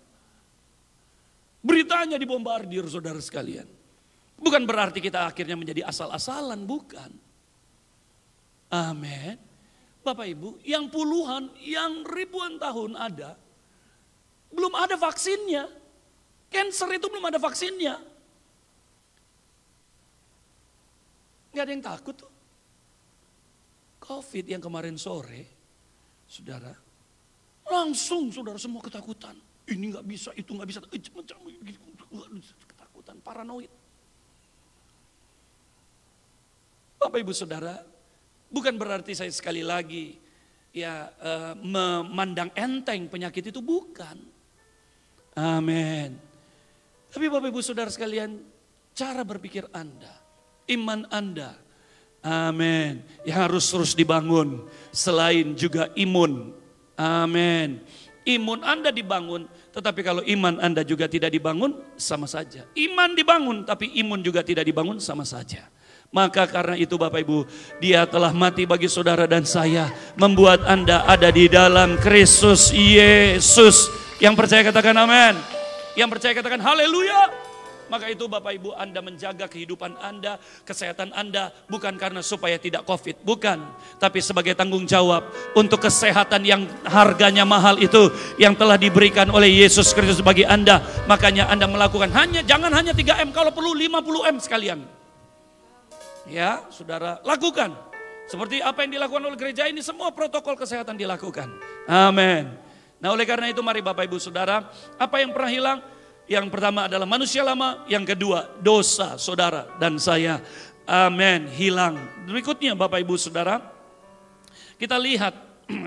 Beritanya dibombardir saudara sekalian. Bukan berarti kita akhirnya menjadi asal-asalan, bukan. Amin. Bapak Ibu, yang puluhan, yang ribuan tahun ada, belum ada vaksinnya. Cancer itu belum ada vaksinnya. Gak ada yang takut tuh. COVID yang kemarin sore, saudara, langsung saudara semua ketakutan. Ini gak bisa, itu gak bisa, ketakutan, paranoid. Bapak Ibu Saudara, bukan berarti saya sekali lagi ya memandang enteng penyakit itu, bukan. Amin. Tapi Bapak Ibu Saudara sekalian, cara berpikir Anda, iman Anda, amin, yang harus terus dibangun selain juga imun, amin. imun Anda dibangun, tetapi kalau iman Anda juga tidak dibangun, sama saja. Iman dibangun, tapi imun juga tidak dibangun, sama saja. Maka karena itu Bapak Ibu, Dia telah mati bagi saudara dan saya, membuat Anda ada di dalam Kristus Yesus. Yang percaya katakan amin. Yang percaya katakan haleluya. Maka itu Bapak Ibu, Anda menjaga kehidupan Anda, kesehatan Anda, bukan karena supaya tidak COVID, bukan. Tapi sebagai tanggung jawab untuk kesehatan yang harganya mahal itu, yang telah diberikan oleh Yesus Kristus bagi Anda. Makanya Anda melakukan jangan hanya 3M, kalau perlu 50M sekalian. Ya, saudara, lakukan. Seperti apa yang dilakukan oleh gereja ini, semua protokol kesehatan dilakukan. Amin. Nah, oleh karena itu mari Bapak Ibu Saudara, apa yang pernah hilang? Yang pertama adalah manusia lama, yang kedua dosa saudara dan saya. Amin, hilang. Berikutnya Bapak Ibu Saudara, kita lihat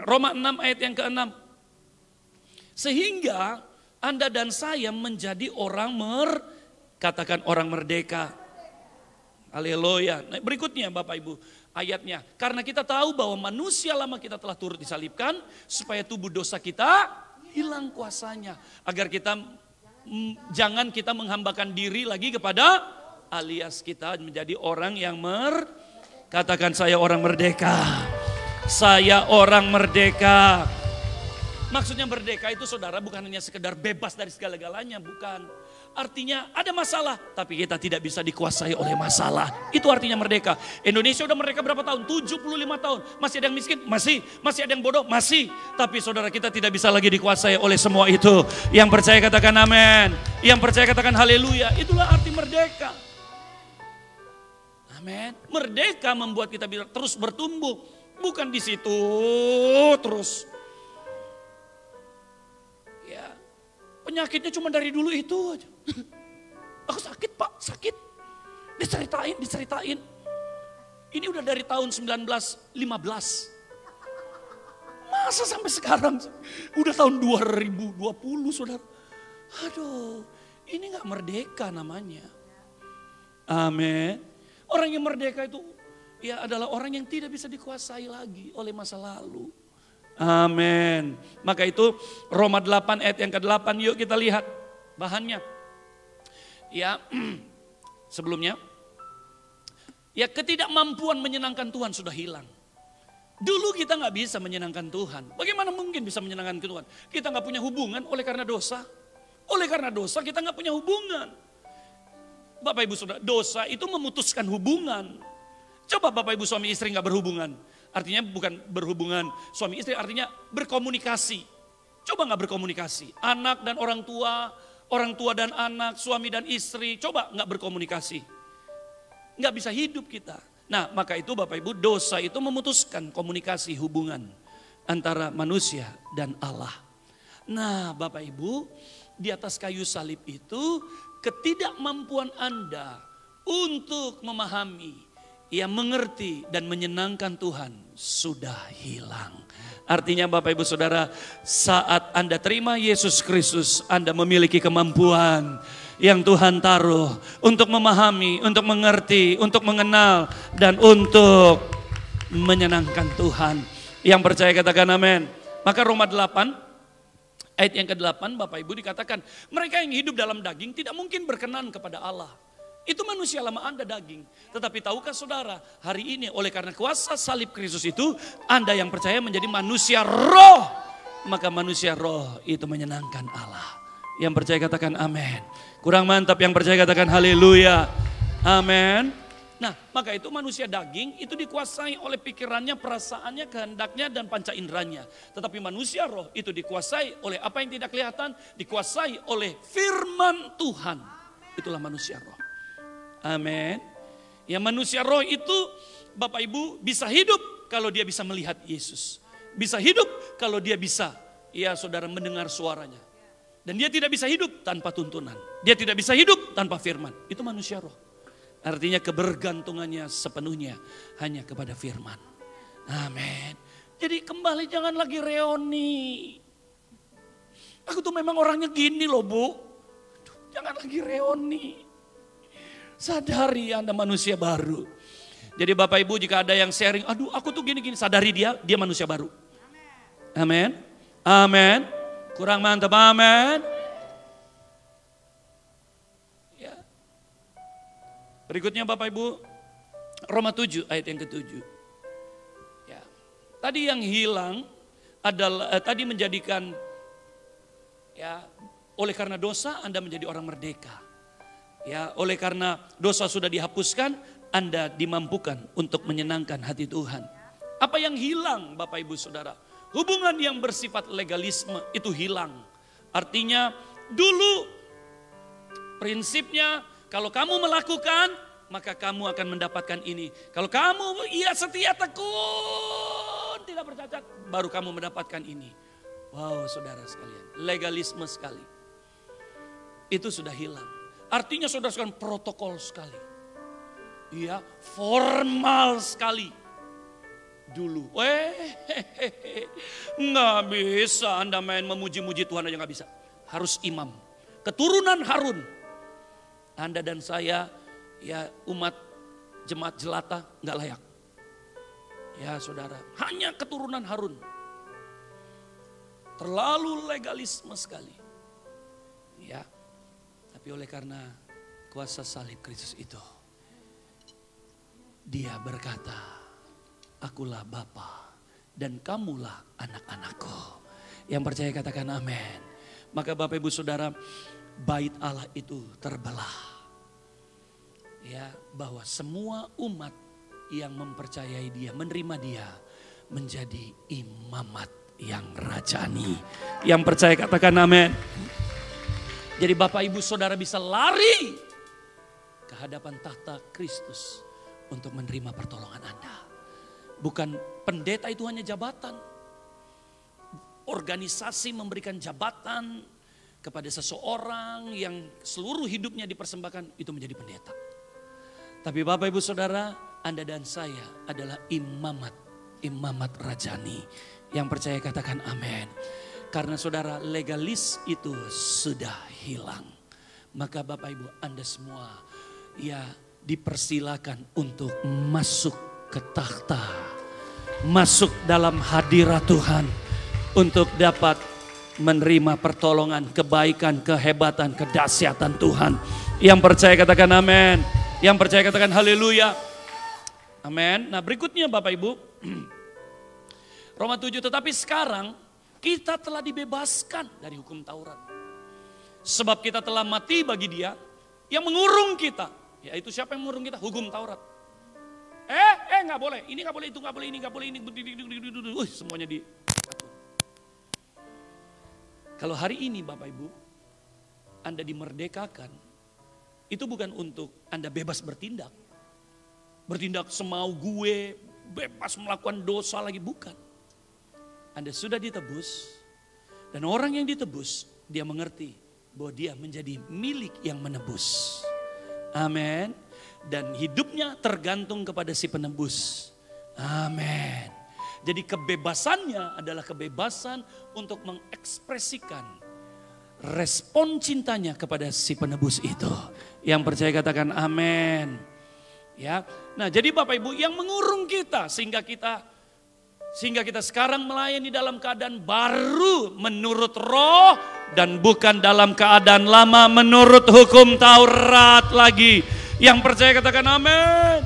Roma 6 ayat yang ke-6. Sehingga Anda dan saya menjadi orang katakan orang merdeka. Haleluya. Nah, berikutnya Bapak Ibu ayatnya. Karena kita tahu bahwa manusia lama kita telah turut disalibkan supaya tubuh dosa kita hilang kuasanya. Agar jangan kita menghambakan diri lagi kepada alias kita menjadi orang yang katakan saya orang merdeka. Saya orang merdeka. Maksudnya merdeka itu saudara bukan hanya sekedar bebas dari segala-galanya, bukan. Artinya ada masalah, tapi kita tidak bisa dikuasai oleh masalah. Itu artinya merdeka. Indonesia udah merdeka berapa tahun? 75 tahun. Masih ada yang miskin? Masih. Masih ada yang bodoh? Masih. Tapi saudara kita tidak bisa lagi dikuasai oleh semua itu. Yang percaya katakan amin. Yang percaya katakan haleluya. Itulah arti merdeka. Amin. Merdeka membuat kita bisa terus bertumbuh. Bukan di situ terus. Penyakitnya cuma dari dulu itu aja. Aku sakit Pak, sakit. Diceritain. Ini udah dari tahun 1915. Masa sampai sekarang? Udah tahun 2020 saudara. Aduh, ini gak merdeka namanya. Amin. Orang yang merdeka itu ya adalah orang yang tidak bisa dikuasai lagi oleh masa lalu. Amin. Maka itu Roma 8 ayat yang ke-8, yuk kita lihat bahannya. Ya, sebelumnya. Ya, ketidakmampuan menyenangkan Tuhan sudah hilang. Dulu kita gak bisa menyenangkan Tuhan. Bagaimana mungkin bisa menyenangkan Tuhan? Kita gak punya hubungan oleh karena dosa. Oleh karena dosa kita gak punya hubungan. Bapak Ibu Saudara, dosa itu memutuskan hubungan. Coba Bapak Ibu suami istri gak berhubungan. Artinya bukan berhubungan suami istri, artinya berkomunikasi. Coba gak berkomunikasi. Anak dan orang tua dan anak, suami dan istri. Coba gak berkomunikasi. Gak bisa hidup kita. Nah maka itu Bapak Ibu, dosa itu memutuskan komunikasi hubungan antara manusia dan Allah. Nah Bapak Ibu, di atas kayu salib itu ketidakmampuan Anda untuk memahami, yang mengerti dan menyenangkan Tuhan sudah hilang. Artinya Bapak Ibu Saudara, saat Anda terima Yesus Kristus, Anda memiliki kemampuan yang Tuhan taruh untuk memahami, untuk mengerti, untuk mengenal, dan untuk menyenangkan Tuhan. Yang percaya katakan amin. Maka Roma 8 ayat yang ke-8 Bapak Ibu dikatakan, mereka yang hidup dalam daging tidak mungkin berkenan kepada Allah. Itu manusia lama Anda daging. Tetapi tahukah saudara, hari ini oleh karena kuasa salib Kristus itu, Anda yang percaya menjadi manusia roh. Maka manusia roh itu menyenangkan Allah. Yang percaya katakan amin. Kurang mantap yang percaya katakan haleluya. Amin. Nah maka itu manusia daging itu dikuasai oleh pikirannya, perasaannya, kehendaknya dan panca inderanya. Tetapi manusia roh itu dikuasai oleh apa yang tidak kelihatan, dikuasai oleh firman Tuhan. Itulah manusia roh. Amin. Ya manusia roh itu Bapak Ibu bisa hidup kalau dia bisa melihat Yesus. Bisa hidup kalau dia bisa, ya saudara, mendengar suaranya. Dan dia tidak bisa hidup tanpa tuntunan. Dia tidak bisa hidup tanpa firman. Itu manusia roh. Artinya kebergantungannya sepenuhnya hanya kepada firman. Amin. Jadi kembali jangan lagi reoni. Aku tuh memang orangnya gini loh Bu. Jangan lagi reoni. Sadari Anda manusia baru. Jadi Bapak Ibu jika ada yang sharing, aduh aku tuh gini-gini, sadari dia manusia baru. Amin. Amin. Kurang mantap, amin. Ya. Berikutnya Bapak Ibu, Roma 7 ayat yang ke-7. Ya. Tadi yang hilang adalah tadi menjadikan ya, oleh karena dosa Anda menjadi orang merdeka. Ya, oleh karena dosa sudah dihapuskan, Anda dimampukan untuk menyenangkan hati Tuhan. Apa yang hilang Bapak Ibu Saudara? Hubungan yang bersifat legalisme itu hilang. Artinya dulu prinsipnya kalau kamu melakukan maka kamu akan mendapatkan ini. Kalau kamu setia tekun tidak bercacat baru kamu mendapatkan ini. Wow saudara sekalian, legalisme sekali. Itu sudah hilang. Artinya saudara sekalian protokol sekali. Iya, formal sekali. Dulu, nggak bisa Anda main memuji-muji Tuhan aja nggak bisa. Harus imam, keturunan Harun. Anda dan saya, ya umat jemaat jelata nggak layak. Ya saudara, hanya keturunan Harun. Terlalu legalisme sekali. Ya, tapi oleh karena kuasa salib Kristus itu, Dia berkata, akulah Bapa dan kamulah anak-anakku. Yang percaya katakan amin. Maka Bapak Ibu Saudara, bait Allah itu terbelah. Ya, bahwa semua umat yang mempercayai Dia, menerima Dia, menjadi imamat yang rajani. Yang percaya katakan amin. Jadi Bapak Ibu Saudara bisa lari ke hadapan tahta Kristus untuk menerima pertolongan Anda. Bukan pendeta itu hanya jabatan. Organisasi memberikan jabatan kepada seseorang yang seluruh hidupnya dipersembahkan, itu menjadi pendeta. Tapi Bapak Ibu Saudara, Anda dan saya adalah imamat rajani. Yang percaya katakan amin. Karena saudara, legalis itu sudah hilang. Maka Bapak Ibu, Anda semua ya dipersilakan untuk masuk ke takhta, masuk dalam hadirat Tuhan untuk dapat menerima pertolongan, kebaikan, kehebatan, kedahsyatan Tuhan. Yang percaya katakan amin. Yang percaya katakan haleluya. Amin. Nah berikutnya Bapak Ibu, Roma 7, tetapi sekarang kita telah dibebaskan dari hukum Taurat. Sebab kita telah mati bagi Dia yang mengurung kita. Yaitu siapa yang mengurung kita? Hukum Taurat. Nggak boleh, ini nggak boleh, itu nggak boleh, ini nggak boleh, ini semuanya di. Kalau hari ini Bapak Ibu, Anda dimerdekakan, itu bukan untuk Anda bebas bertindak. Bertindak semau gue, bebas melakukan dosa lagi, bukan. Anda sudah ditebus, dan orang yang ditebus, dia mengerti bahwa dia menjadi milik yang menebus. Amin. Dan hidupnya tergantung kepada si penebus. Amin. Jadi kebebasannya adalah kebebasan untuk mengekspresikan respon cintanya kepada si penebus itu. Yang percaya katakan amin. Ya. Nah, jadi Bapak Ibu yang mengurung kita sehingga kita sekarang melayani dalam keadaan baru menurut roh dan bukan dalam keadaan lama menurut hukum Taurat lagi. Yang percaya katakan amin.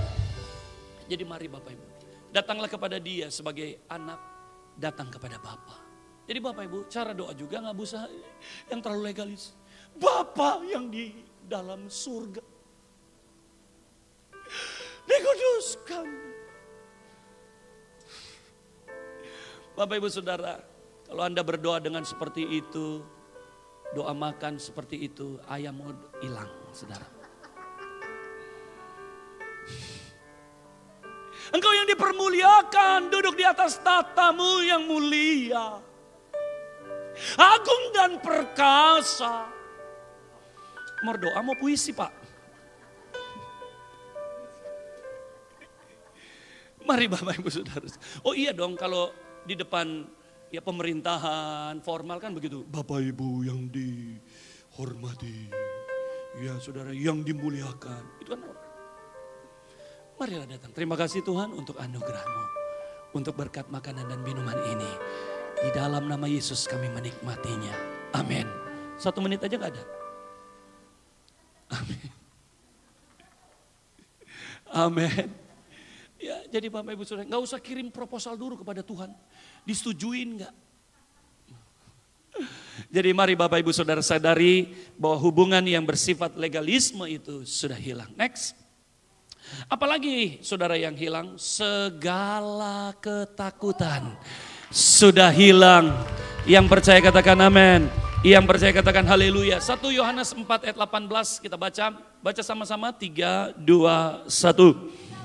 Jadi mari Bapak Ibu, datanglah kepada Dia sebagai anak, datang kepada Bapa. Jadi Bapak Ibu, cara doa juga nggak usah yang terlalu legalis. Bapa yang di dalam surga, dikuduskan. Bapak Ibu Saudara, kalau Anda berdoa dengan seperti itu, doa makan seperti itu, ayam mau hilang saudara. Engkau yang dipermuliakan, duduk di atas tatamu yang mulia, agung dan perkasa. Mau doa mau puisi Pak? Mari Bapak Ibu Saudara. Oh iya dong, kalau di depan ya pemerintahan formal kan begitu. Bapak Ibu yang dihormati, ya saudara yang dimuliakan. Itu kan orang. Marilah datang. Terima kasih Tuhan untuk anugerah-Mu, untuk berkat makanan dan minuman ini. Di dalam nama Yesus kami menikmatinya. Amin. 1 menit aja gak ada. Amin. Amin. Ya, jadi Bapak Ibu Saudara, gak usah kirim proposal dulu kepada Tuhan. Disetujuin gak? Jadi mari Bapak Ibu Saudara sadari bahwa hubungan yang bersifat legalisme itu sudah hilang. Next. Apalagi saudara yang hilang? Segala ketakutan sudah hilang. Yang percaya katakan amin. Yang percaya katakan haleluya. 1 Yohanes 4 ayat 18 kita baca. Baca sama-sama 3, 2, 1.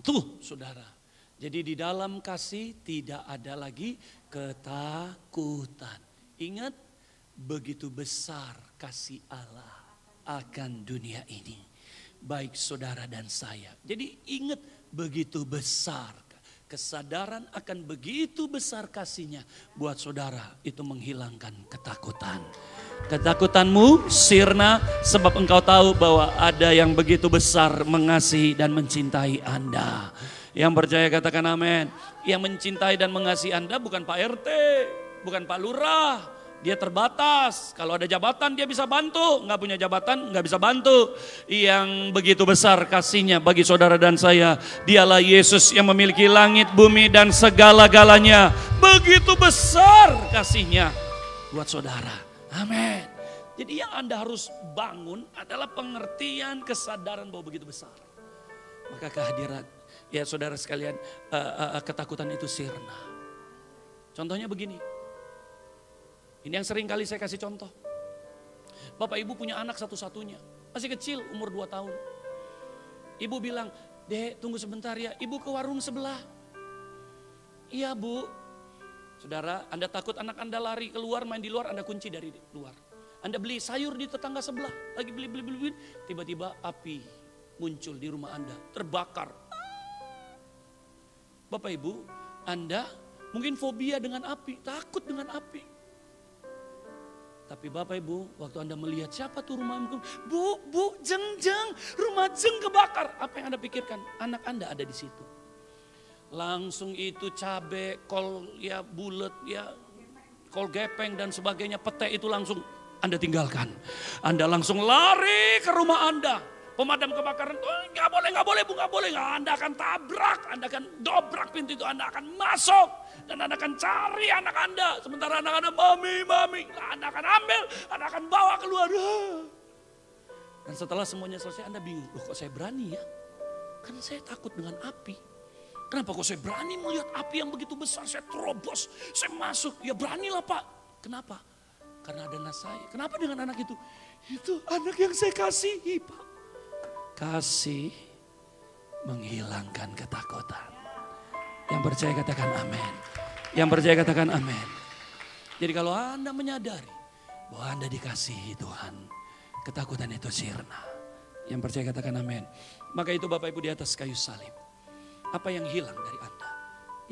Tuh saudara, jadi di dalam kasih tidak ada lagi ketakutan. Ingat, begitu besar kasih Allah akan dunia ini. Baik saudara dan saya. Jadi ingat, begitu besar. Kesadaran akan begitu besar kasihnya buat saudara itu menghilangkan ketakutan. Ketakutanmu sirna sebab engkau tahu bahwa ada yang begitu besar mengasihi dan mencintai Anda. Yang percaya katakan amin. Yang mencintai dan mengasihi Anda bukan Pak RT, bukan Pak Lurah. Dia terbatas, kalau ada jabatan dia bisa bantu, nggak punya jabatan nggak bisa bantu. Yang begitu besar kasihnya bagi saudara dan saya, dialah Yesus yang memiliki langit, bumi dan segala-galanya. Begitu besar kasihnya buat saudara. Amin. Jadi yang Anda harus bangun adalah pengertian, kesadaran bahwa begitu besar. Maka kehadiran, ya saudara sekalian, ketakutan itu sirna. Contohnya begini. Ini yang sering kali saya kasih contoh. Bapak ibu punya anak satu-satunya. Masih kecil, umur 2 tahun. Ibu bilang, Dek tunggu sebentar ya, ibu ke warung sebelah. Iya bu. Saudara, Anda takut anak Anda lari keluar, main di luar, Anda kunci dari luar. Anda beli sayur di tetangga sebelah, lagi beli. Tiba-tiba api muncul di rumah Anda, terbakar. Bapak ibu, Anda mungkin fobia dengan api, takut dengan api. Tapi Bapak Ibu, waktu Anda melihat siapa tuh rumah Ibu, bu, jeng, rumah jeng kebakar. Apa yang Anda pikirkan? Anak Anda ada di situ. Langsung itu cabe, kol ya bulet, ya kol gepeng dan sebagainya, pete itu langsung Anda tinggalkan. Anda langsung lari ke rumah Anda. Pemadam kebakaran, nggak boleh bu, nggak boleh. Anda akan tabrak, Anda akan dobrak pintu itu, Anda akan masuk. Dan Anda akan cari anak Anda. Sementara anak Anda, mami. Anda akan ambil, Anda akan bawa keluar. Dan setelah semuanya selesai Anda bingung, loh kok saya berani ya? Kan saya takut dengan api. Kenapa kok saya berani melihat api yang begitu besar, saya terobos, saya masuk. Ya beranilah Pak. Kenapa? Karena ada anak saya. Kenapa dengan anak itu? Itu anak yang saya kasihi Pak. Kasih menghilangkan ketakutan. Yang percaya katakan amin. Yang percaya katakan amin. Jadi kalau Anda menyadari bahwa Anda dikasihi Tuhan, ketakutan itu sirna. Yang percaya katakan amin. Maka itu Bapak Ibu di atas kayu salib. Apa yang hilang dari Anda?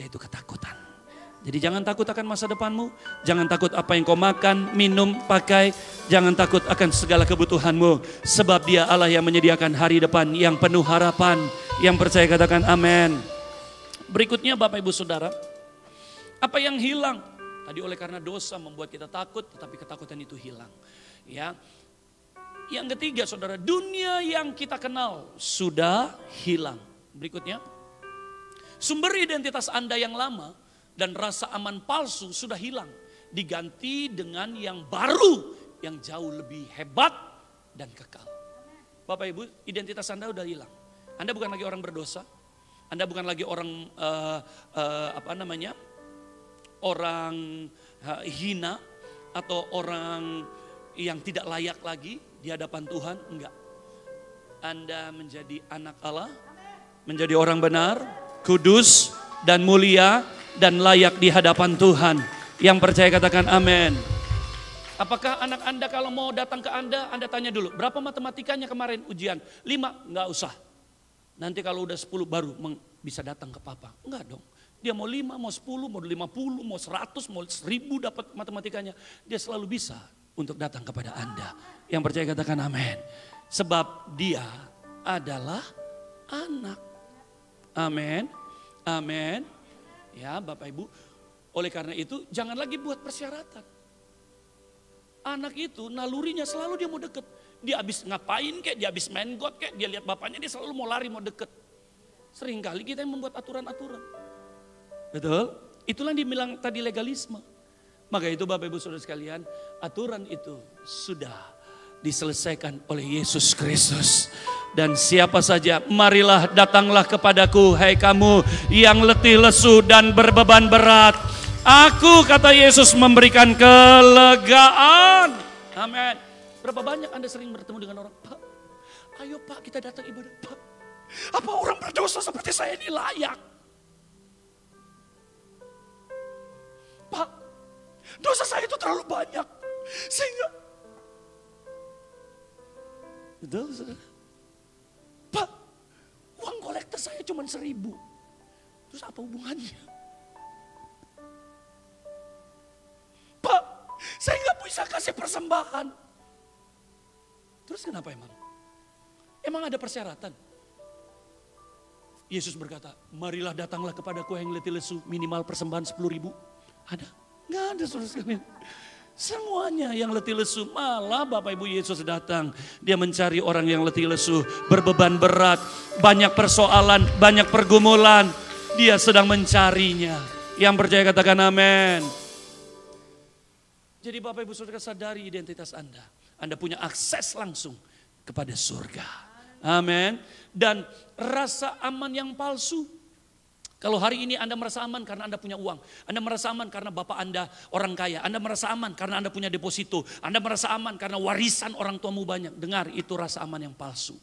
Yaitu ketakutan. Jadi jangan takut akan masa depanmu. Jangan takut apa yang kau makan, minum, pakai. Jangan takut akan segala kebutuhanmu. Sebab Dia Allah yang menyediakan hari depan yang penuh harapan. Yang percaya katakan amin. Berikutnya Bapak Ibu Saudara. Apa yang hilang? Tadi oleh karena dosa membuat kita takut, tetapi ketakutan itu hilang. Ya. Yang ketiga Saudara, dunia yang kita kenal sudah hilang. Berikutnya. Sumber identitas Anda yang lama dan rasa aman palsu sudah hilang. Diganti dengan yang baru, yang jauh lebih hebat dan kekal. Bapak Ibu, identitas Anda sudah hilang. Anda bukan lagi orang berdosa. Anda bukan lagi orang orang hina atau orang yang tidak layak lagi di hadapan Tuhan. Enggak. Anda menjadi anak Allah, menjadi orang benar, kudus dan mulia dan layak di hadapan Tuhan. Yang percaya katakan amin. Apakah anak Anda kalau mau datang ke Anda tanya dulu, berapa matematikanya kemarin ujian? 5, enggak usah. Nanti kalau udah 10 baru bisa datang ke papa. Enggak dong. Dia mau 5, mau 10, mau 50, mau 100, mau 1000 dapat matematikanya. Dia selalu bisa untuk datang kepada Anda. Yang percaya katakan amin. Sebab dia adalah anak. Amin. Amin. Ya Bapak Ibu. Oleh karena itu jangan lagi buat persyaratan. Anak itu nalurinya selalu dia mau deket. Dia habis ngapain kek, dia habis main God kek, dia lihat bapaknya dia selalu mau lari, mau deket. Seringkali kita yang membuat aturan-aturan. Betul? Itulah yang dibilang tadi legalisme. Maka itu Bapak Ibu Saudara sekalian, aturan itu sudah diselesaikan oleh Yesus Kristus. Dan siapa saja, marilah datanglah kepadaku, hai kamu yang letih lesu dan berbeban berat. Aku, kata Yesus, memberikan kelegaan. Amin. Berapa banyak Anda sering bertemu dengan orang, Pak, ayo Pak kita datang ibadah. Pak, apa orang berdosa seperti saya ini layak? Pak, dosa saya itu terlalu banyak. Sehingga, betul saudara? Pak, uang kolektor saya cuma 1.000. Terus apa hubungannya? Pak, saya nggak bisa kasih persembahan. Terus kenapa emang? Emang ada persyaratan? Yesus berkata, marilah datanglah kepadaku yang letih lesu, minimal persembahan 10.000. Ada? Nggak ada saudara sekalian. Semuanya yang letih lesu, malah Bapak Ibu Yesus datang. Dia mencari orang yang letih lesu, berbeban berat, banyak persoalan, banyak pergumulan. Dia sedang mencarinya. Yang percaya katakan amin. Jadi Bapak Ibu Saudara sadari identitas Anda. Anda punya akses langsung kepada surga. Amin. Dan rasa aman yang palsu. Kalau hari ini Anda merasa aman karena Anda punya uang. Anda merasa aman karena bapak Anda orang kaya. Anda merasa aman karena Anda punya deposito. Anda merasa aman karena warisan orang tuamu banyak. Dengar, itu rasa aman yang palsu.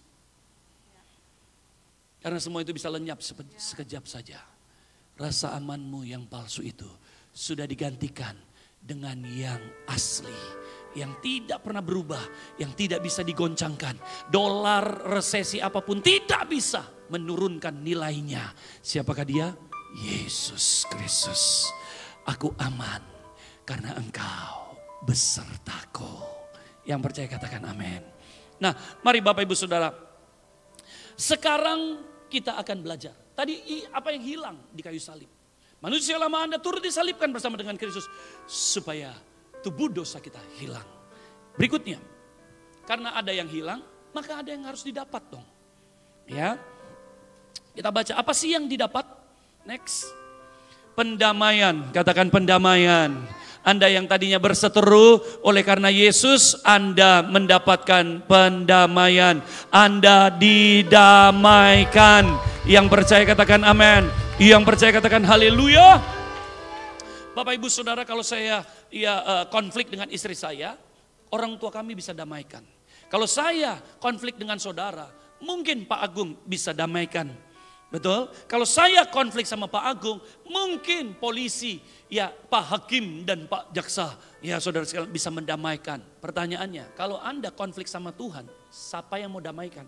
Karena semua itu bisa lenyap sekejap saja. Rasa amanmu yang palsu itu sudah digantikan dengan yang asli. Yang tidak pernah berubah, yang tidak bisa digoncangkan. Dolar, resesi apapun tidak bisa menurunkan nilainya. Siapakah dia? Yesus Kristus. Aku aman karena Engkau besertaku. Yang percaya katakan amin. Nah, mari Bapak Ibu Saudara. Sekarang kita akan belajar. Tadi apa yang hilang di kayu salib? Manusia lama Anda turut disalibkan bersama dengan Kristus supaya tubuh dosa kita hilang. Berikutnya, karena ada yang hilang, maka ada yang harus didapat dong. Ya, kita baca apa sih yang didapat? Next, pendamaian. Katakan pendamaian. Anda yang tadinya berseteru, oleh karena Yesus Anda mendapatkan pendamaian. Anda didamaikan. Yang percaya katakan amin. Yang percaya katakan haleluya. Bapak Ibu Saudara, kalau saya konflik dengan istri saya, orang tua kami bisa damaikan. Kalau saya konflik dengan saudara, mungkin Pak Agung bisa damaikan. Betul? Kalau saya konflik sama Pak Agung, mungkin polisi, ya Pak Hakim dan Pak Jaksa, ya saudara sekalian bisa mendamaikan. Pertanyaannya, kalau Anda konflik sama Tuhan, siapa yang mau damaikan?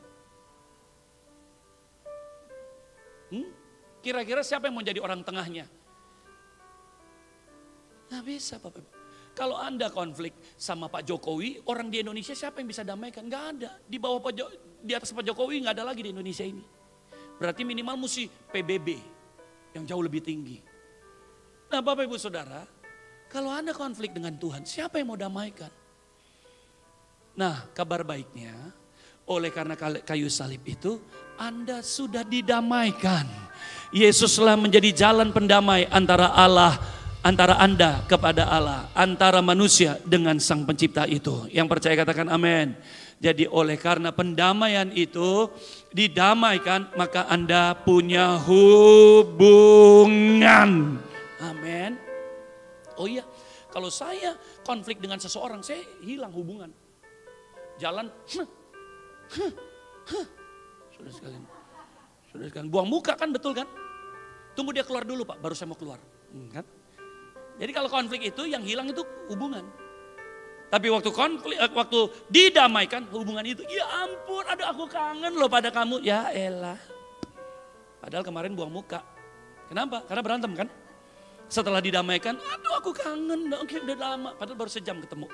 Kira-kira siapa yang mau jadi orang tengahnya? Nggak bisa Bapak Ibu. Kalau Anda konflik sama Pak Jokowi, orang di Indonesia siapa yang bisa damaikan? Nggak ada. Di atas Pak Jokowi nggak ada lagi di Indonesia ini. Berarti minimal mesti PBB yang jauh lebih tinggi. Nah Bapak Ibu Saudara, kalau Anda konflik dengan Tuhan, siapa yang mau damaikan? Nah kabar baiknya, oleh karena kayu salib itu, Anda sudah didamaikan. Yesuslah menjadi jalan pendamai antara Allah, antara Anda kepada Allah, antara manusia dengan Sang Pencipta itu. Yang percaya katakan amin. Jadi oleh karena pendamaian itu didamaikan, maka Anda punya hubungan. Amin. Oh iya, kalau saya konflik dengan seseorang, saya hilang hubungan. Jalan, Saudara sekalian, buang muka kan, betul kan? Tunggu dia keluar dulu Pak, baru saya mau keluar. Kan? Jadi kalau konflik itu yang hilang itu hubungan. Tapi waktu didamaikan hubungan itu, ya ampun, aduh aku kangen loh pada kamu. Ya elah. Padahal kemarin buang muka. Kenapa? Karena berantem kan? Setelah didamaikan, aduh aku kangen, oke udah lama. Padahal baru sejam ketemu.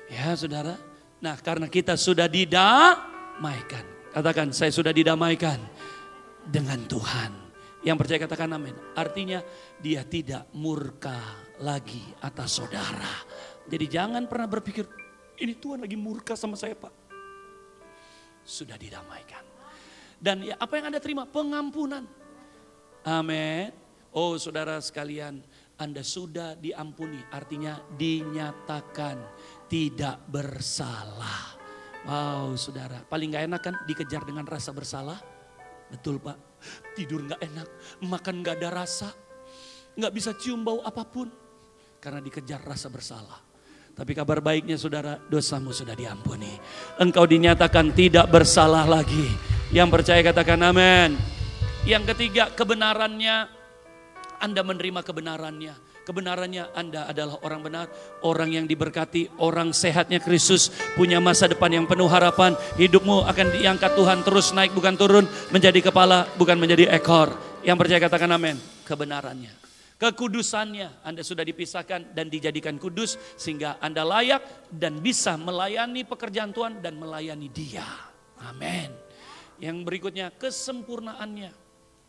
Ya saudara. Nah karena kita sudah didamaikan. Katakan saya sudah didamaikan dengan Tuhan. Yang percaya katakan amin. Artinya dia tidak murka lagi atas saudara. Jadi jangan pernah berpikir ini Tuhan lagi murka sama saya Pak. Sudah didamaikan. Dan ya, apa yang Anda terima? Pengampunan. Amin. Oh saudara sekalian, Anda sudah diampuni. Artinya dinyatakan tidak bersalah. Wow saudara, paling gak enak kan dikejar dengan rasa bersalah? Betul Pak, tidur gak enak, makan gak ada rasa. Gak bisa cium bau apapun. Karena dikejar rasa bersalah. Tapi kabar baiknya saudara, dosamu sudah diampuni. Engkau dinyatakan tidak bersalah lagi. Yang percaya katakan amin. Yang ketiga, kebenarannya. Anda menerima kebenarannya. Kebenarannya Anda adalah orang benar. Orang yang diberkati, orang sehatnya Kristus. Punya masa depan yang penuh harapan. Hidupmu akan diangkat Tuhan, terus naik bukan turun. Menjadi kepala bukan menjadi ekor. Yang percaya katakan amin. Kebenarannya. Kekudusannya, Anda sudah dipisahkan dan dijadikan kudus sehingga Anda layak dan bisa melayani pekerjaan Tuhan dan melayani Dia. Amin. Yang berikutnya kesempurnaannya.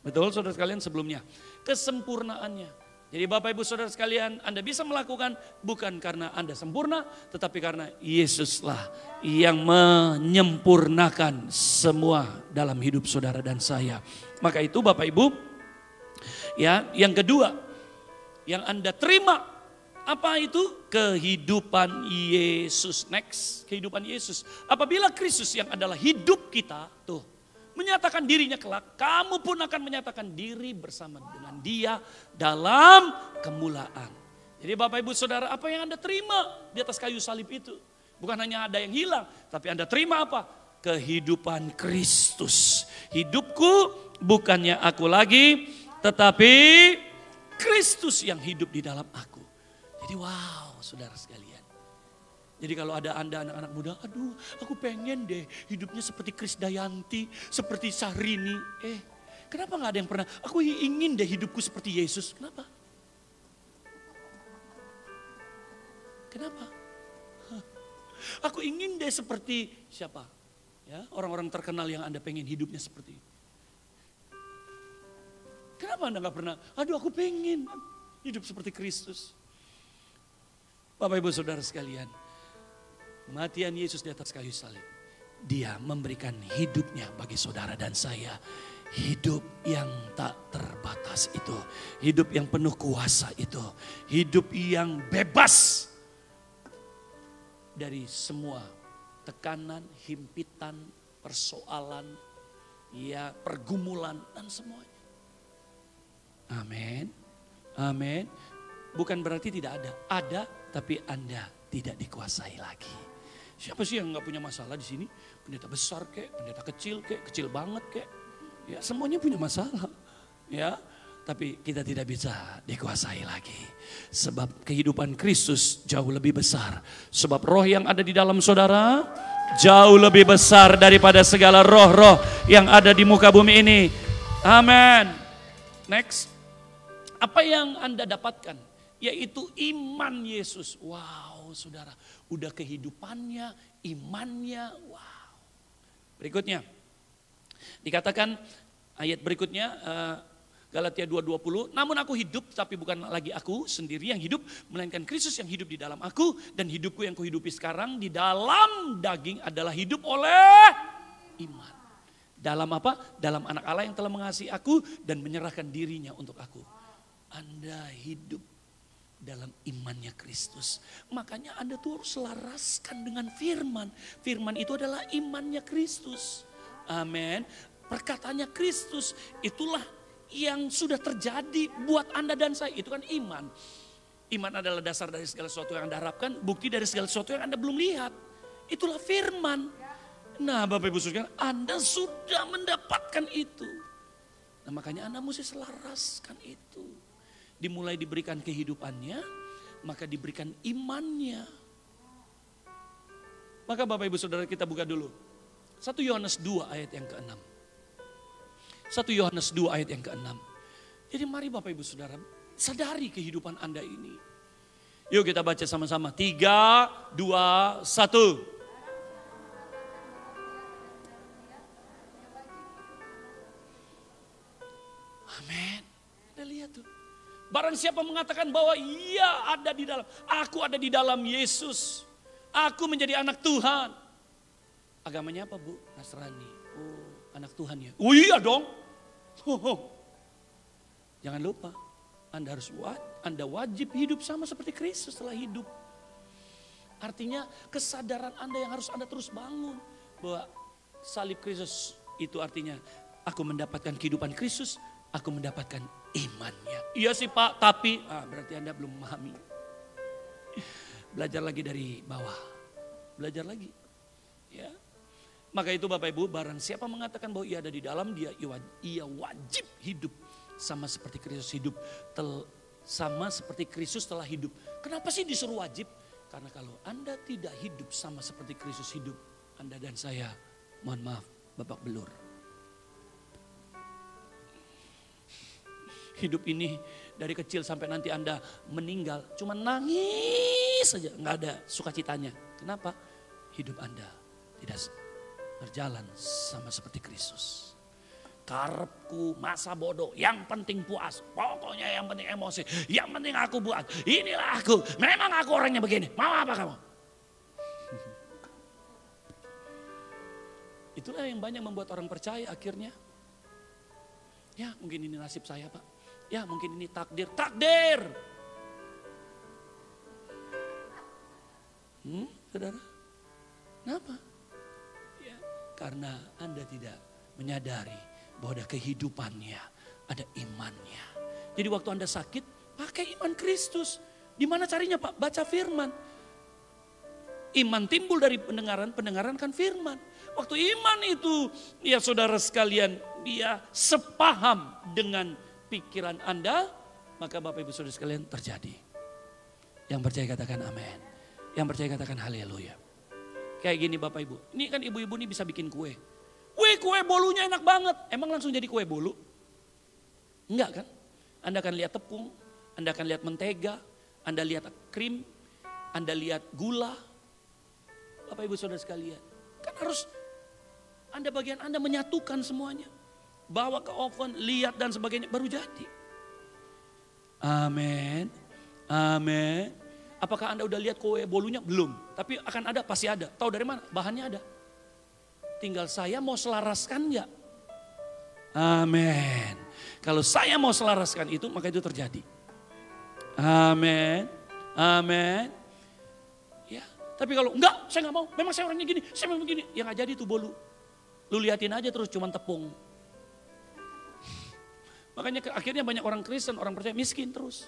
Betul saudara sekalian sebelumnya. Kesempurnaannya. Jadi Bapak Ibu saudara sekalian, Anda bisa melakukan bukan karena Anda sempurna, tetapi karena Yesuslah yang menyempurnakan semua dalam hidup saudara dan saya. Maka itu Bapak Ibu, ya, yang kedua yang Anda terima, apa itu? Kehidupan Yesus. Next, kehidupan Yesus. Apabila Kristus yang adalah hidup kita, tuh, menyatakan dirinya kelak, kamu pun akan menyatakan diri bersama dengan Dia dalam kemuliaan. Jadi Bapak Ibu Saudara, apa yang Anda terima di atas kayu salib itu? Bukan hanya ada yang hilang, tapi Anda terima apa? Kehidupan Kristus. Hidupku bukannya aku lagi, tetapi Kristus yang hidup di dalam aku. Jadi wow saudara sekalian. Jadi kalau ada Anda anak-anak muda, aduh aku pengen deh hidupnya seperti Krisdayanti, seperti Syahrini. Kenapa gak ada yang pernah, aku ingin deh hidupku seperti Yesus. Kenapa? Kenapa? Aku ingin deh seperti siapa? Ya, orang-orang terkenal yang Anda pengen hidupnya seperti. Kenapa Anda gak pernah, aduh aku pengen hidup seperti Kristus. Bapak Ibu Saudara sekalian, kematian Yesus di atas kayu salib. Dia memberikan hidupnya bagi saudara dan saya. Hidup yang tak terbatas itu. Hidup yang penuh kuasa itu. Hidup yang bebas dari semua tekanan, himpitan, persoalan, ya pergumulan dan semuanya. Amin. Amin. Bukan berarti tidak ada. Ada tapi Anda tidak dikuasai lagi. Siapa sih yang gak punya masalah di sini? Pendeta besar kek, pendeta kecil kek, kecil banget kek. Ya semuanya punya masalah. Ya, tapi kita tidak bisa dikuasai lagi. Sebab kehidupan Kristus jauh lebih besar. Sebab roh yang ada di dalam saudara jauh lebih besar daripada segala roh-roh yang ada di muka bumi ini. Amin. Next. Apa yang Anda dapatkan? Yaitu iman Yesus. Wow saudara, udah kehidupannya, imannya, wow. Berikutnya, dikatakan ayat berikutnya, Galatia 2:20, namun aku hidup tapi bukan lagi aku sendiri yang hidup, melainkan Kristus yang hidup di dalam aku, dan hidupku yang kuhidupi sekarang di dalam daging adalah hidup oleh iman. Dalam apa? Dalam anak Allah yang telah mengasihi aku dan menyerahkan dirinya untuk aku. Anda hidup dalam imannya Kristus. Makanya Anda tuh harus selaraskan dengan firman. Firman itu adalah imannya Kristus. Amin. Perkataannya Kristus itulah yang sudah terjadi buat Anda dan saya. Itu kan iman. Iman adalah dasar dari segala sesuatu yang Anda harapkan. Bukti dari segala sesuatu yang Anda belum lihat. Itulah firman. Nah Bapak Ibu Saudara, Anda sudah mendapatkan itu. Nah makanya Anda mesti selaraskan itu. Dimulai diberikan kehidupannya, maka diberikan imannya. Maka Bapak Ibu Saudara kita buka dulu. 1 Yohanes 2 ayat yang ke-6. 1 Yohanes 2 ayat yang ke-6. Jadi mari Bapak Ibu Saudara sadari kehidupan Anda ini. Yuk kita baca sama-sama. 3, 2, 1. Amin. Anda lihat tuh. Barang siapa mengatakan bahwa ia ada di dalam, aku ada di dalam Yesus. Aku menjadi anak Tuhan. Agamanya apa, Bu? Nasrani. Oh, anak Tuhan ya. Oh iya dong. Jangan lupa, Anda wajib hidup sama seperti Kristus telah hidup. Artinya kesadaran Anda yang harus Anda terus bangun. Bahwa salib Kristus itu artinya aku mendapatkan kehidupan Kristus, aku mendapatkan imannya. Iya sih Pak, tapi berarti Anda belum memahami. Belajar lagi dari bawah. Belajar lagi. Ya. Maka itu Bapak Ibu, barang siapa mengatakan bahwa ia ada di dalam dia, ia wajib hidup sama seperti Kristus hidup. Sama seperti Kristus telah hidup. Kenapa sih disuruh wajib? Karena kalau Anda tidak hidup sama seperti Kristus hidup, Anda dan saya, mohon maaf, babak belur. Hidup ini dari kecil sampai nanti Anda meninggal, cuma nangis saja, nggak ada sukacitanya. Kenapa? Hidup Anda tidak berjalan sama seperti Kristus. Karepku masa bodoh, yang penting puas. Pokoknya yang penting emosi, yang penting aku buat. Inilah aku, memang aku orangnya begini. Mau apa kamu? Itulah yang banyak membuat orang percaya akhirnya. Ya mungkin ini nasib saya Pak. Ya mungkin ini takdir. Takdir! Saudara? Kenapa? Ya, karena Anda tidak menyadari bahwa ada kehidupannya, ada imannya. Jadi waktu Anda sakit, pakai iman Kristus. Di mana carinya Pak? Baca firman. Iman timbul dari pendengaran, pendengaran kan firman. Waktu iman itu, ya saudara sekalian, dia sepaham dengan pikiran Anda, maka Bapak Ibu saudara sekalian terjadi. Yang percaya katakan amin. Yang percaya katakan haleluya. Kayak gini Bapak Ibu, ini kan ibu-ibu ini bisa bikin kue. Wih kue bolunya enak banget, emang langsung jadi kue bolu? Enggak kan? Anda akan lihat tepung, Anda akan lihat mentega, Anda lihat krim, Anda lihat gula. Bapak Ibu saudara sekalian, kan harus bagian Anda menyatukan semuanya. Bawa ke oven, lihat dan sebagainya, baru jadi. Amin, amin. Apakah Anda udah lihat kue bolunya? Belum, tapi akan ada, pasti ada. Tahu dari mana? Bahannya ada. Tinggal saya mau selaraskan enggak? Amin. Kalau saya mau selaraskan itu, maka itu terjadi. Amin, amin. Ya, tapi kalau enggak, saya enggak mau. Memang saya orangnya gini, saya memang begini. Ya enggak jadi tuh bolu. Lu liatin aja terus, cuman tepung. Makanya akhirnya banyak orang Kristen, orang percaya miskin terus.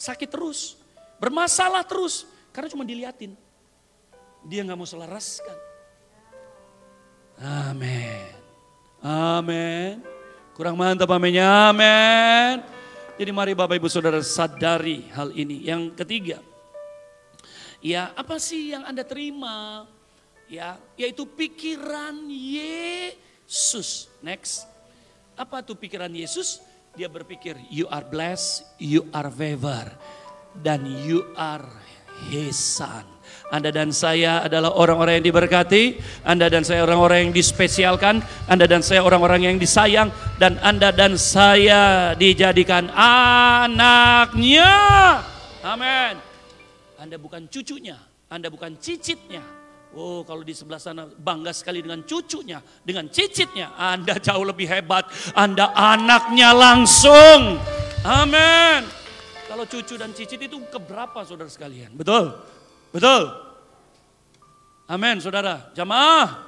Sakit terus. Bermasalah terus. Karena cuma diliatin. Dia gak mau selaraskan. Amin. Amin. Kurang mantap aminnya. Amin. Jadi mari Bapak Ibu Saudara sadari hal ini. Yang ketiga. Ya apa sih yang Anda terima? Ya, yaitu pikiran Yesus. Next. Apa tuh pikiran Yesus? Dia berpikir you are blessed, you are favored, dan you are his son. Anda dan saya adalah orang-orang yang diberkati. Anda dan saya orang-orang yang dispesialkan. Anda dan saya orang-orang yang disayang. Dan Anda dan saya dijadikan anaknya. Amin. Anda bukan cucunya. Anda bukan cicitnya. Oh, kalau di sebelah sana bangga sekali dengan cucunya, dengan cicitnya. Anda jauh lebih hebat. Anda anaknya langsung. Amin. Kalau cucu dan cicit itu keberapa saudara sekalian? Betul? Betul? Amin saudara. Jamaah.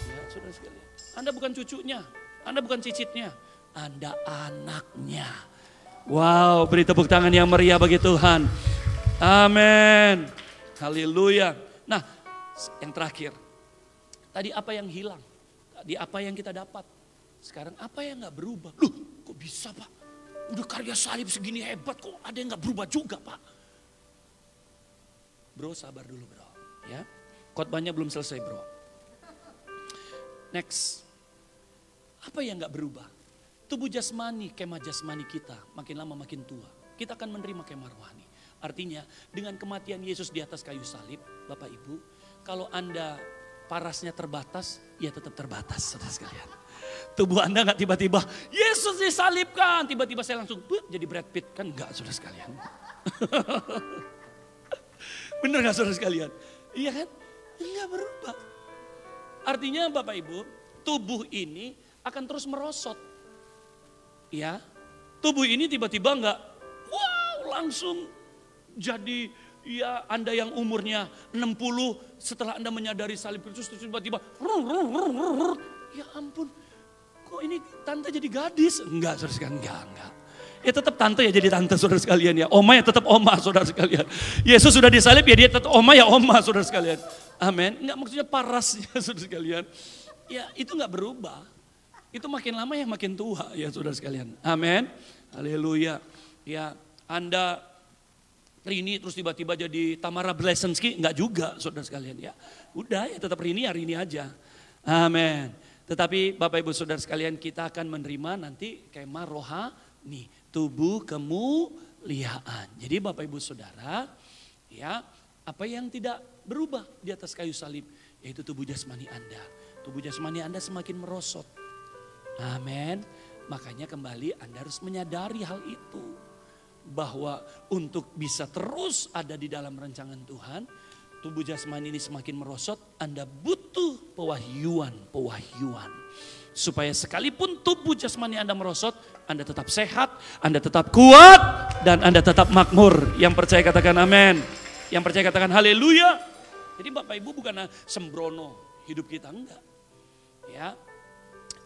Ya saudara sekalian. Anda bukan cucunya. Anda bukan cicitnya. Anda anaknya. Wow, beri tepuk tangan yang meriah bagi Tuhan. Amin. Haleluya. Nah, yang terakhir, tadi apa yang hilang? Tadi apa yang kita dapat? Sekarang apa yang gak berubah? Loh, kok bisa Pak? Udah karya salib segini hebat, kok ada yang gak berubah juga Pak? Bro, sabar dulu bro. Ya, khotbahnya belum selesai bro. Next, apa yang gak berubah? Tubuh jasmani, kemah jasmani kita makin lama makin tua. Kita akan menerima kemah rohani. Artinya dengan kematian Yesus di atas kayu salib, Bapak Ibu, kalau Anda parasnya terbatas, ya tetap terbatas, saudara sekalian. Tubuh Anda nggak tiba-tiba, Yesus disalibkan, tiba-tiba saya langsung jadi Brad Pitt, kan enggak, saudara sekalian. Bener gak saudara sekalian? Iya kan? Enggak berubah. Artinya Bapak Ibu, tubuh ini akan terus merosot. Ya, tubuh ini tiba-tiba enggak, wow langsung jadi, ya Anda yang umurnya 60 setelah Anda menyadari salib Kristus tiba-tiba, ya ampun, kok ini tante jadi gadis? Enggak saudara sekalian, enggak. Ya tetap tante ya jadi tante saudara sekalian ya. Oma ya tetap oma saudara sekalian. Yesus sudah disalib ya dia tetap oma ya oma saudara sekalian. Amin. Enggak maksudnya parasnya saudara sekalian. Ya itu enggak berubah. Itu makin lama ya makin tua ya saudara sekalian. Amin. Haleluya. Ya Anda Rini terus tiba-tiba jadi Tamara Blesensky. Enggak juga saudara sekalian ya. Udah ya tetap Rini hari ini aja. Amin. Tetapi Bapak Ibu Saudara sekalian kita akan menerima nanti kemah rohani. Tubuh kemuliaan. Jadi Bapak Ibu Saudara, ya apa yang tidak berubah di atas kayu salib, yaitu tubuh jasmani Anda. Tubuh jasmani Anda semakin merosot. Amin. Makanya kembali Anda harus menyadari hal itu. Bahwa untuk bisa terus ada di dalam rancangan Tuhan, tubuh jasmani ini semakin merosot, Anda butuh pewahyuan. Supaya sekalipun tubuh jasmani Anda merosot, Anda tetap sehat, Anda tetap kuat, dan Anda tetap makmur. Yang percaya katakan amin. Yang percaya katakan haleluya. Jadi Bapak Ibu bukan sembrono hidup kita, enggak. Ya.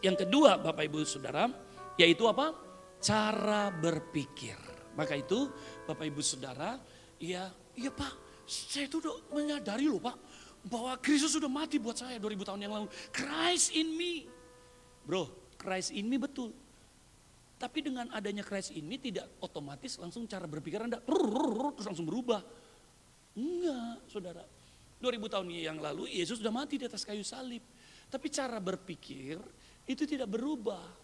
Yang kedua Bapak Ibu Saudara, yaitu apa? Cara berpikir. Maka itu Bapak Ibu Saudara, iya Pak, saya itu udah menyadari loh Pak, bahwa Kristus sudah mati buat saya 2000 tahun yang lalu. Christ in me. Bro, Christ in me betul. Tapi dengan adanya Christ in me tidak otomatis langsung cara berpikir Anda terus langsung berubah. Enggak, saudara. 2000 tahun yang lalu Yesus sudah mati di atas kayu salib. Tapi cara berpikir itu tidak berubah.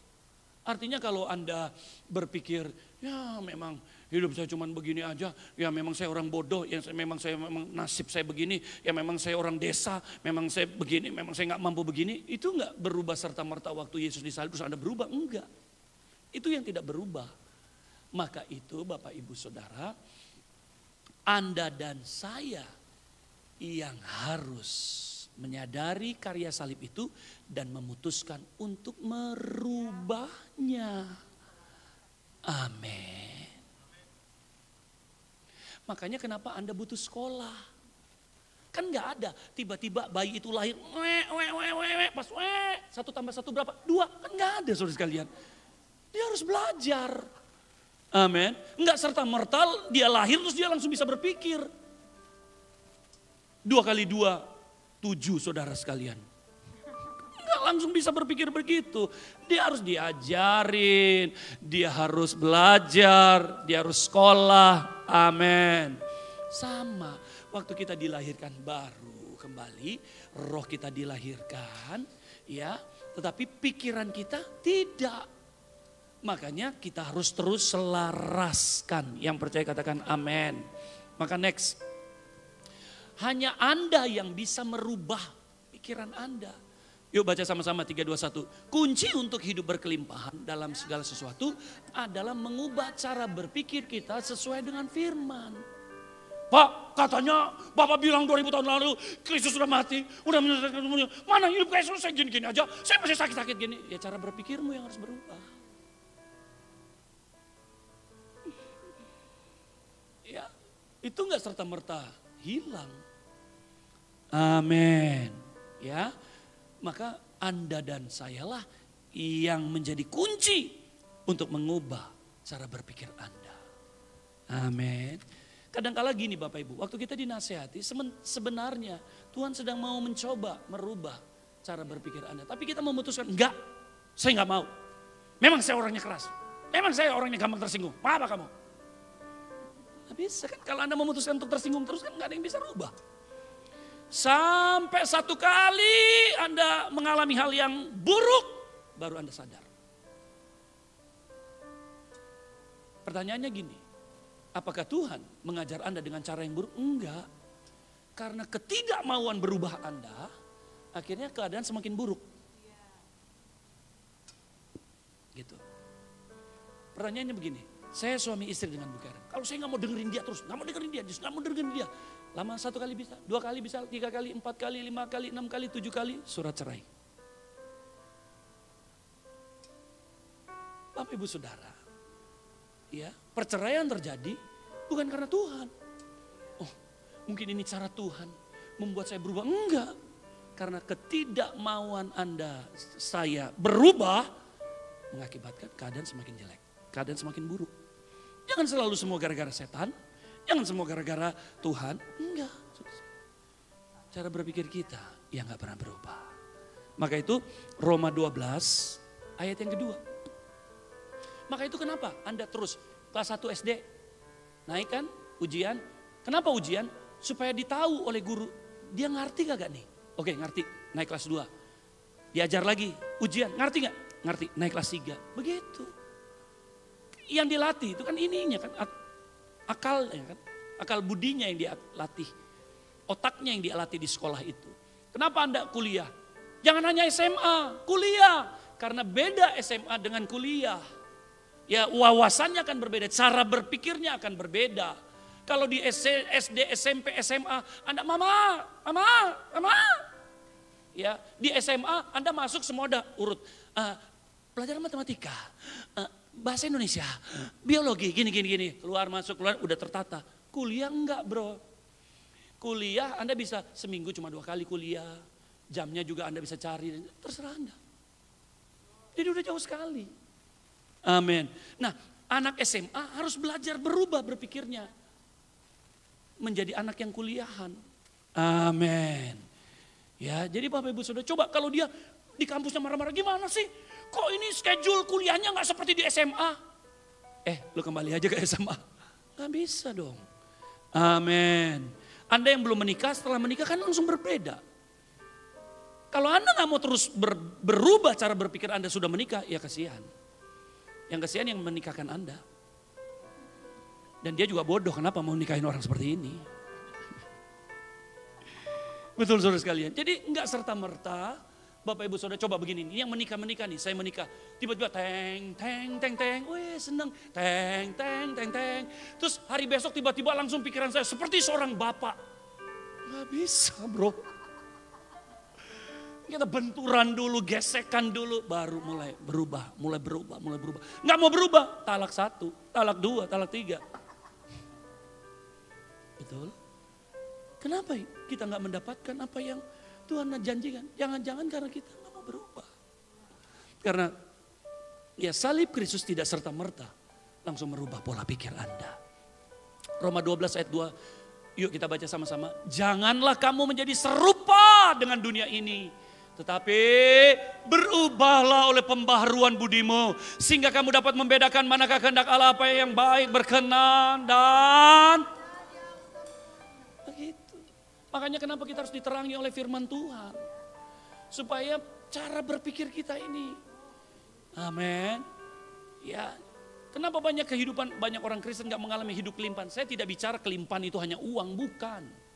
Artinya kalau Anda berpikir, ya memang hidup saya cuma begini aja, ya memang saya orang bodoh, ya memang nasib saya begini, ya memang saya orang desa, memang saya begini, memang saya nggak mampu begini, itu nggak berubah serta-merta waktu Yesus disalib terus Anda berubah, enggak. Itu yang tidak berubah. Maka itu Bapak Ibu Saudara, Anda dan saya yang harus menyadari karya salib itu dan memutuskan untuk merubahnya. Amin. Makanya kenapa Anda butuh sekolah? Kan nggak ada tiba-tiba bayi itu lahir, pas 1 tambah 1 berapa? 2, kan nggak ada saudara sekalian. Dia harus belajar. Amin. Nggak serta merta dia lahir terus dia langsung bisa berpikir. 2 kali 2 7 saudara sekalian. Enggak langsung bisa berpikir begitu. Dia harus diajarin, dia harus belajar, dia harus sekolah. Amin. Sama, waktu kita dilahirkan baru kembali, roh kita dilahirkan, ya, tetapi pikiran kita tidak. Makanya kita harus terus selaraskan. Yang percaya katakan amin. Maka next. Hanya Anda yang bisa merubah pikiran Anda. Yuk baca sama-sama 3, 2, 1. Kunci untuk hidup berkelimpahan dalam segala sesuatu adalah mengubah cara berpikir kita sesuai dengan firman. Pak, katanya Bapak bilang 2000 tahun lalu Kristus sudah mati, udah menyelesaikan semuanya. Mana hidup Kristus saya gini-gini aja, saya masih sakit-sakit gini. Ya cara berpikirmu yang harus berubah. Ya, itu enggak serta-merta hilang. Amin. Ya, maka Anda dan sayalah yang menjadi kunci untuk mengubah cara berpikir Anda. Amin. Kadang-kala gini Bapak Ibu, waktu kita dinasehati sebenarnya Tuhan sedang mau mencoba merubah cara berpikir Anda. Tapi kita memutuskan, enggak, saya enggak mau. Memang saya orangnya keras. Memang saya orangnya gampang tersinggung. Apa kamu? Nggak bisa kan, kalau Anda memutuskan untuk tersinggung terus kan enggak ada yang bisa rubah. Sampai 1 kali Anda mengalami hal yang buruk, baru Anda sadar. Pertanyaannya gini, Apakah Tuhan mengajar Anda dengan cara yang buruk? Enggak. Karena ketidakmauan berubah Anda, akhirnya keadaan semakin buruk. Gitu. Pertanyaannya begini, saya suami istri dengan Bu Karen. Kalau saya nggak mau dengerin dia terus, nggak mau dengerin dia, nggak mau dengerin dia. Lama 1 kali bisa, 2 kali bisa, 3 kali, 4 kali, 5 kali, 6 kali, 7 kali, surat cerai. Bapak Ibu Saudara, ya perceraian terjadi bukan karena Tuhan. Oh, mungkin ini cara Tuhan membuat saya berubah. Enggak, karena ketidakmauan Anda, saya berubah, mengakibatkan keadaan semakin jelek, keadaan semakin buruk. Jangan selalu semua gara-gara setan, jangan semua gara-gara Tuhan. Enggak. Cara berpikir kita yang gak pernah berubah. Maka itu Roma 12 ayat yang kedua. Maka itu kenapa Anda terus kelas 1 SD naik kan ujian. Kenapa ujian? Supaya ditahu oleh guru, dia ngerti kagak nih? Oke ngerti, naik kelas 2. Diajar lagi, ujian, ngerti gak? Ngerti, naik kelas 3. Begitu. Yang dilatih itu kan ininya kan, akalnya kan, akal budinya yang dilatih. Otaknya yang dilatih di sekolah itu. Kenapa Anda kuliah? Jangan hanya SMA, kuliah. Karena beda SMA dengan kuliah. Ya wawasannya akan berbeda, cara berpikirnya akan berbeda. Kalau di SD, SMP, SMA, Anda mama. Ya, di SMA Anda masuk semua ada urut. Pelajaran matematika, bahasa Indonesia, biologi, gini. Keluar masuk, keluar udah tertata. Kuliah enggak bro. Kuliah Anda bisa seminggu cuma 2 kali kuliah. Jamnya juga Anda bisa cari, terserah Anda. Jadi udah jauh sekali. Amin. Nah, anak SMA harus belajar berubah berpikirnya. Menjadi anak yang kuliahan. Amin. Ya, jadi Bapak Ibu Saudara, coba kalau dia di kampusnya marah-marah, gimana sih? Kok ini schedule kuliahnya gak seperti di SMA? Lu kembali aja ke SMA. Gak bisa dong. Amin. Anda yang belum menikah, setelah menikah kan langsung berbeda. Kalau Anda gak mau terus berubah cara berpikir Anda sudah menikah, ya kasihan. Yang kasihan yang menikahkan Anda. Dan dia juga bodoh, kenapa mau nikahin orang seperti ini. Betul saudara sekalian. Jadi enggak serta-merta, Bapak Ibu Saudara coba begini. Ini yang menikah nih, saya menikah. Tiba-tiba teng. Wih seneng. Teng. Terus hari besok tiba-tiba langsung pikiran saya seperti seorang bapak. Gak bisa bro. Kita benturan dulu, gesekan dulu, baru mulai berubah. Nggak mau berubah, talak 1, talak 2, talak 3. Betul? Kenapa kita nggak mendapatkan apa yang Tuhan janjikan? Jangan-jangan karena kita nggak mau berubah. Karena ya salib Kristus tidak serta-merta langsung merubah pola pikir Anda. Roma 12 ayat 2, yuk kita baca sama-sama. Janganlah kamu menjadi serupa dengan dunia ini. Tetapi berubahlah oleh pembaharuan budimu. Sehingga kamu dapat membedakan manakah kehendak Allah, apa yang baik, berkenan, dan begitu. Makanya kenapa kita harus diterangi oleh firman Tuhan. Supaya cara berpikir kita ini. Amin. Ya, kenapa banyak orang Kristen gak mengalami hidup kelimpahan. Saya tidak bicara kelimpahan itu hanya uang, bukan.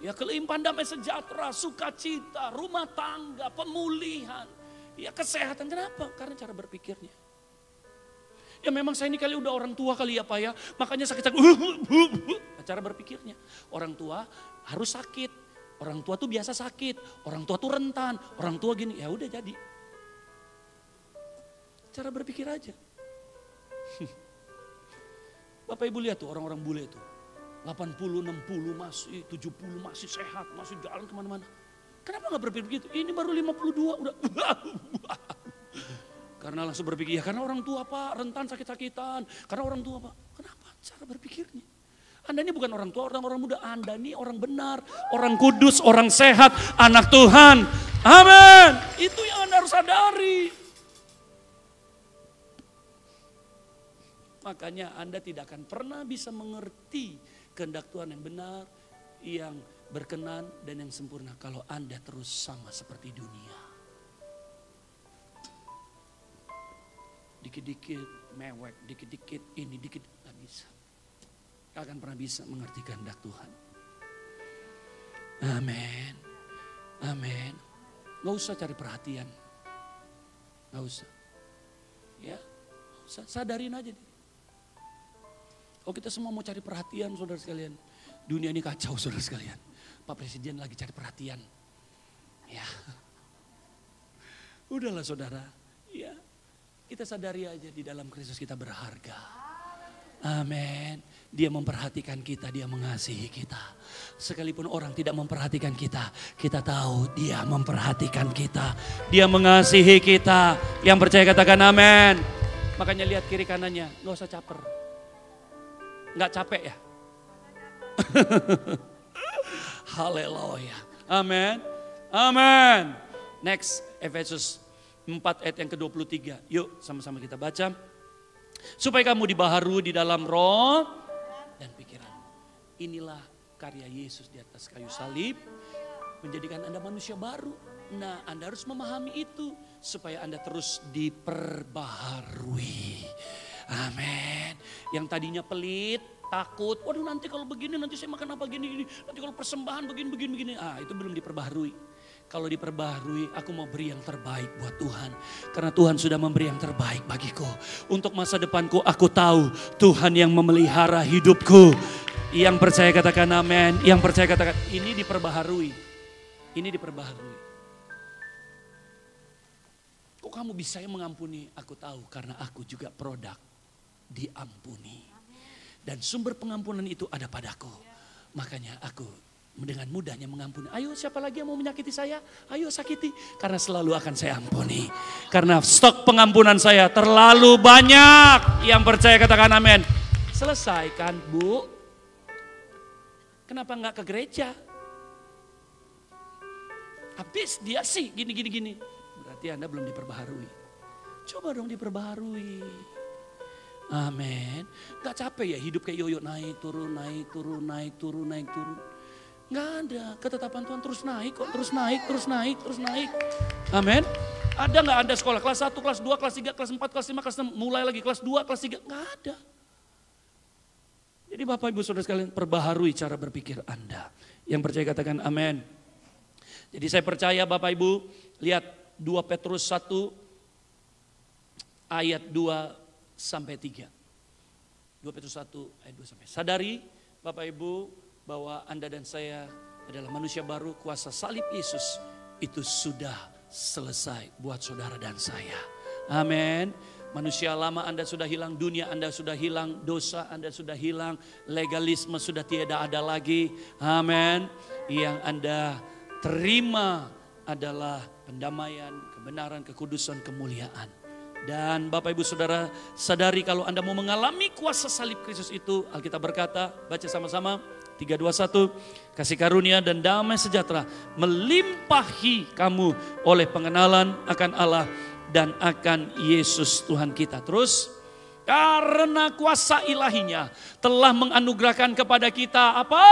Ya kelimpahan damai sejahtera, sukacita, rumah tangga, pemulihan, ya kesehatan. Kenapa? Karena cara berpikirnya. Ya memang saya ini kali udah orang tua kali ya Pak ya, makanya sakit. Cara berpikirnya, orang tua harus sakit, orang tua tuh biasa sakit, orang tua tuh rentan, orang tua gini, ya udah jadi. Cara berpikir aja. Bapak Ibu lihat tuh orang-orang bule tuh. 80, 60 masih, 70 masih sehat, masih jalan kemana-mana. Kenapa gak berpikir begitu? Ini baru 52 udah. Karena langsung berpikir, ya karena orang tua Pak, rentan sakit-sakitan. Karena orang tua Pak, kenapa? Cara berpikirnya. Anda ini bukan orang tua, orang muda. Anda ini orang benar, orang kudus, orang sehat, anak Tuhan. Amin. Itu yang Anda harus sadari. Makanya Anda tidak akan pernah bisa mengerti kehendak Tuhan yang benar, yang berkenan dan yang sempurna kalau Anda terus sama seperti dunia. Dikit-dikit mewek, dikit-dikit ini, dikit, gak bisa. Gak akan pernah bisa mengerti kehendak Tuhan. Amin. Amin. Gak usah cari perhatian. Gak usah. Ya, sadarin aja. Kalau kita semua mau cari perhatian, saudara sekalian. Dunia ini kacau, saudara sekalian. Pak Presiden lagi cari perhatian. Ya. Udahlah saudara. Ya. Kita sadari aja di dalam Kristus kita berharga. Amin. Dia memperhatikan kita, dia mengasihi kita. Sekalipun orang tidak memperhatikan kita, kita tahu dia memperhatikan kita. Dia mengasihi kita. Yang percaya katakan amin. Makanya lihat kiri kanannya, gak usah caper. Gak capek ya? Haleluya. Amin. Amin. Next, Efesus 4 ayat yang ke-23. Yuk sama-sama kita baca. Supaya kamu dibaharui di dalam roh dan pikiran. Inilah karya Yesus di atas kayu salib. Menjadikan Anda manusia baru. Nah, Anda harus memahami itu. Supaya Anda terus diperbaharui. Amin. Yang tadinya pelit, takut. Waduh nanti kalau begini, nanti saya makan apa gini. Nanti kalau persembahan begini. Itu belum diperbaharui. Kalau diperbaharui, aku mau beri yang terbaik buat Tuhan. Karena Tuhan sudah memberi yang terbaik bagiku. Untuk masa depanku, aku tahu Tuhan yang memelihara hidupku. Yang percaya katakan amin. Yang percaya katakan ini diperbaharui. Ini diperbaharui. Kok kamu bisa mengampuni? Aku tahu karena aku juga produk diampuni. Dan sumber pengampunan itu ada padaku. Makanya aku dengan mudahnya mengampuni. Ayo siapa lagi yang mau menyakiti saya? Ayo sakiti. Karena selalu akan saya ampuni. Karena stok pengampunan saya terlalu banyak. Yang percaya katakan amin. Selesai kan Bu? Kenapa enggak ke gereja? Habis dia sih gini. Berarti Anda belum diperbaharui. Coba dong diperbaharui. Amin. Gak capek ya hidup kayak yoyo naik turun. Nggak ada, ketetapan Tuhan terus naik kok, terus naik. Amin. Ada nggak Anda sekolah kelas 1, kelas 2, kelas 3, kelas 4, kelas 5, kelas 6, mulai lagi kelas 2, kelas 3, nggak ada. Jadi Bapak Ibu Saudara sekalian, perbaharui cara berpikir Anda. Yang percaya katakan amin. Jadi saya percaya Bapak Ibu, lihat 2 Petrus 1 ayat 2-3. 2 Petrus 1 ayat 2-3. Sadari Bapak Ibu, bahwa Anda dan saya adalah manusia baru, kuasa salib Yesus itu sudah selesai buat saudara dan saya. Amin. Manusia lama Anda sudah hilang, dunia Anda sudah hilang, dosa Anda sudah hilang, legalisme sudah tiada ada lagi. Amin. Yang Anda terima adalah pendamaian, kebenaran, kekudusan, kemuliaan. Dan Bapak Ibu Saudara sadari kalau Anda mau mengalami kuasa salib Kristus itu, Alkitab berkata, baca sama-sama. 3, 2, 1. Kasih karunia dan damai sejahtera melimpahi kamu oleh pengenalan akan Allah dan akan Yesus Tuhan kita. Terus, karena kuasa ilahinya telah menganugerahkan kepada kita apa?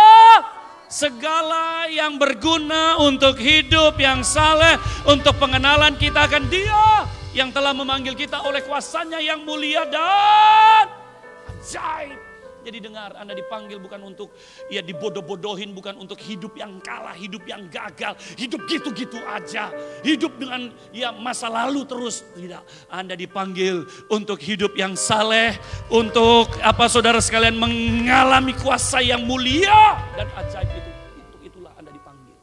Segala yang berguna untuk hidup yang saleh, untuk pengenalan kita akan Dia yang telah memanggil kita oleh kuasanya yang mulia dan ajaib. Jadi dengar, Anda dipanggil bukan untuk ya dibodoh-bodohin, bukan untuk hidup yang kalah, hidup yang gagal, hidup gitu-gitu aja, hidup dengan ya masa lalu terus. Tidak, Anda dipanggil untuk hidup yang saleh, untuk apa saudara sekalian mengalami kuasa yang mulia dan ajaib itu. Itulah Anda dipanggil.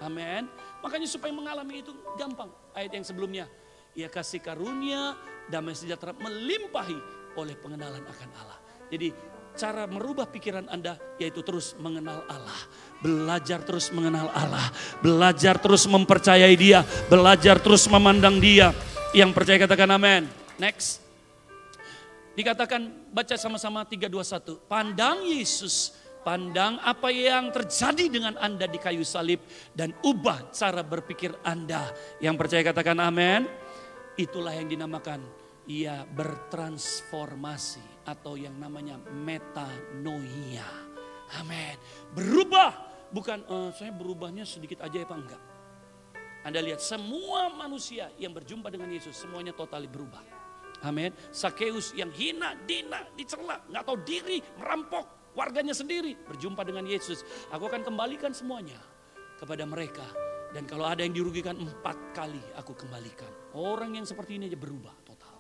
Amin. Makanya supaya mengalami itu gampang. Ayat yang sebelumnya, ya kasih karunia, damai sejahtera melimpahi oleh pengenalan akan Allah. Jadi cara merubah pikiran Anda yaitu terus mengenal Allah. Belajar terus mengenal Allah. Belajar terus mempercayai Dia. Belajar terus memandang Dia. Yang percaya katakan amin. Next. Dikatakan baca sama-sama 3, 2, 1. Pandang Yesus. Pandang apa yang terjadi dengan Anda di kayu salib. Dan ubah cara berpikir Anda. Yang percaya katakan amin. Itulah yang dinamakan ia bertransformasi. Atau yang namanya metanoia. Amin. Berubah. Bukan saya berubahnya sedikit aja ya Pak, enggak. Anda lihat semua manusia yang berjumpa dengan Yesus semuanya totali berubah. Amin. Sakeus yang hina, dina, dicela, nggak tahu diri, merampok. warganya sendiri berjumpa dengan Yesus. Aku akan kembalikan semuanya kepada mereka. Dan kalau ada yang dirugikan 4 kali aku kembalikan. Orang yang seperti ini aja berubah total.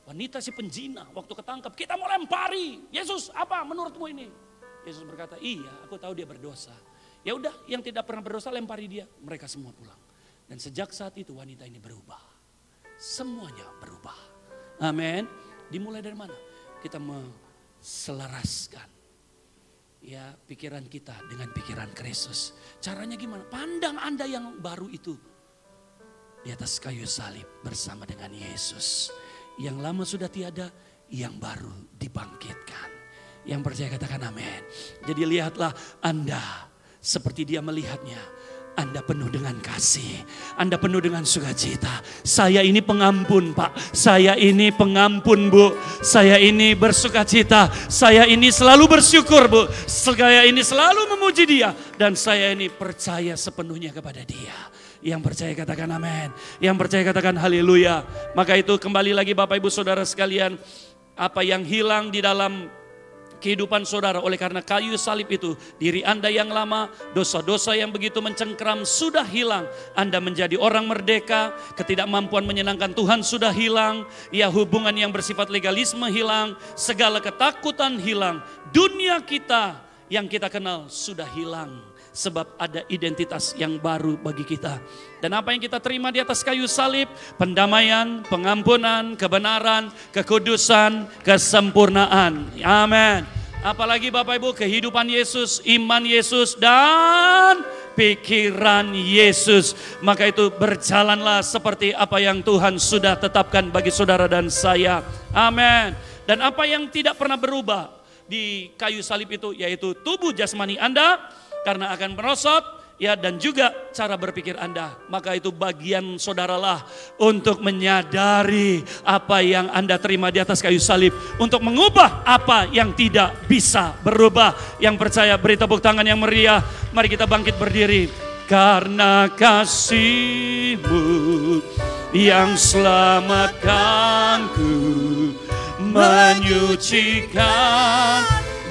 Wanita si penjina waktu ketangkap, kita mau lempari. Yesus, apa menurutmu ini? Yesus berkata, iya, aku tahu dia berdosa. Ya udah, yang tidak pernah berdosa lempari dia. Mereka semua pulang. Dan sejak saat itu wanita ini berubah. Semuanya berubah. Amin. Dimulai dari mana? Kita menselaraskan ya pikiran kita dengan pikiran Kristus. Caranya gimana? Pandang Anda yang baru itu di atas kayu salib bersama dengan Yesus. Yang lama sudah tiada, yang baru dibangkitkan. Yang percaya katakan amin. Jadi lihatlah Anda seperti dia melihatnya. Anda penuh dengan kasih. Anda penuh dengan sukacita. Saya ini pengampun, Pak. Saya ini pengampun, Bu. Saya ini bersukacita. Saya ini selalu bersyukur, Bu. Saya ini selalu memuji Dia. Dan saya ini percaya sepenuhnya kepada Dia. Yang percaya katakan amin. Yang percaya katakan haleluya. Maka itu kembali lagi Bapak Ibu Saudara sekalian. Apa yang hilang di dalam kehidupan saudara oleh karena kayu salib itu, diri Anda yang lama, dosa-dosa yang begitu mencengkeram sudah hilang. Anda menjadi orang merdeka, ketidakmampuan menyenangkan Tuhan sudah hilang, ya hubungan yang bersifat legalisme hilang, segala ketakutan hilang. Dunia kita yang kita kenal sudah hilang. Sebab ada identitas yang baru bagi kita. Dan apa yang kita terima di atas kayu salib? Pendamaian, pengampunan, kebenaran, kekudusan, kesempurnaan. Amin. Apalagi Bapak Ibu, kehidupan Yesus, iman Yesus, dan pikiran Yesus. Maka itu berjalanlah seperti apa yang Tuhan sudah tetapkan bagi saudara dan saya. Amin. Dan apa yang tidak pernah berubah di kayu salib itu, yaitu tubuh jasmani Anda, karena akan merosot, ya, dan juga cara berpikir Anda. Maka itu bagian saudaralah untuk menyadari apa yang Anda terima di atas kayu salib. Untuk mengubah apa yang tidak bisa berubah. Yang percaya beri tepuk tangan yang meriah. Mari kita bangkit berdiri. Karena kasih-Mu yang selamatkanku, menyucikan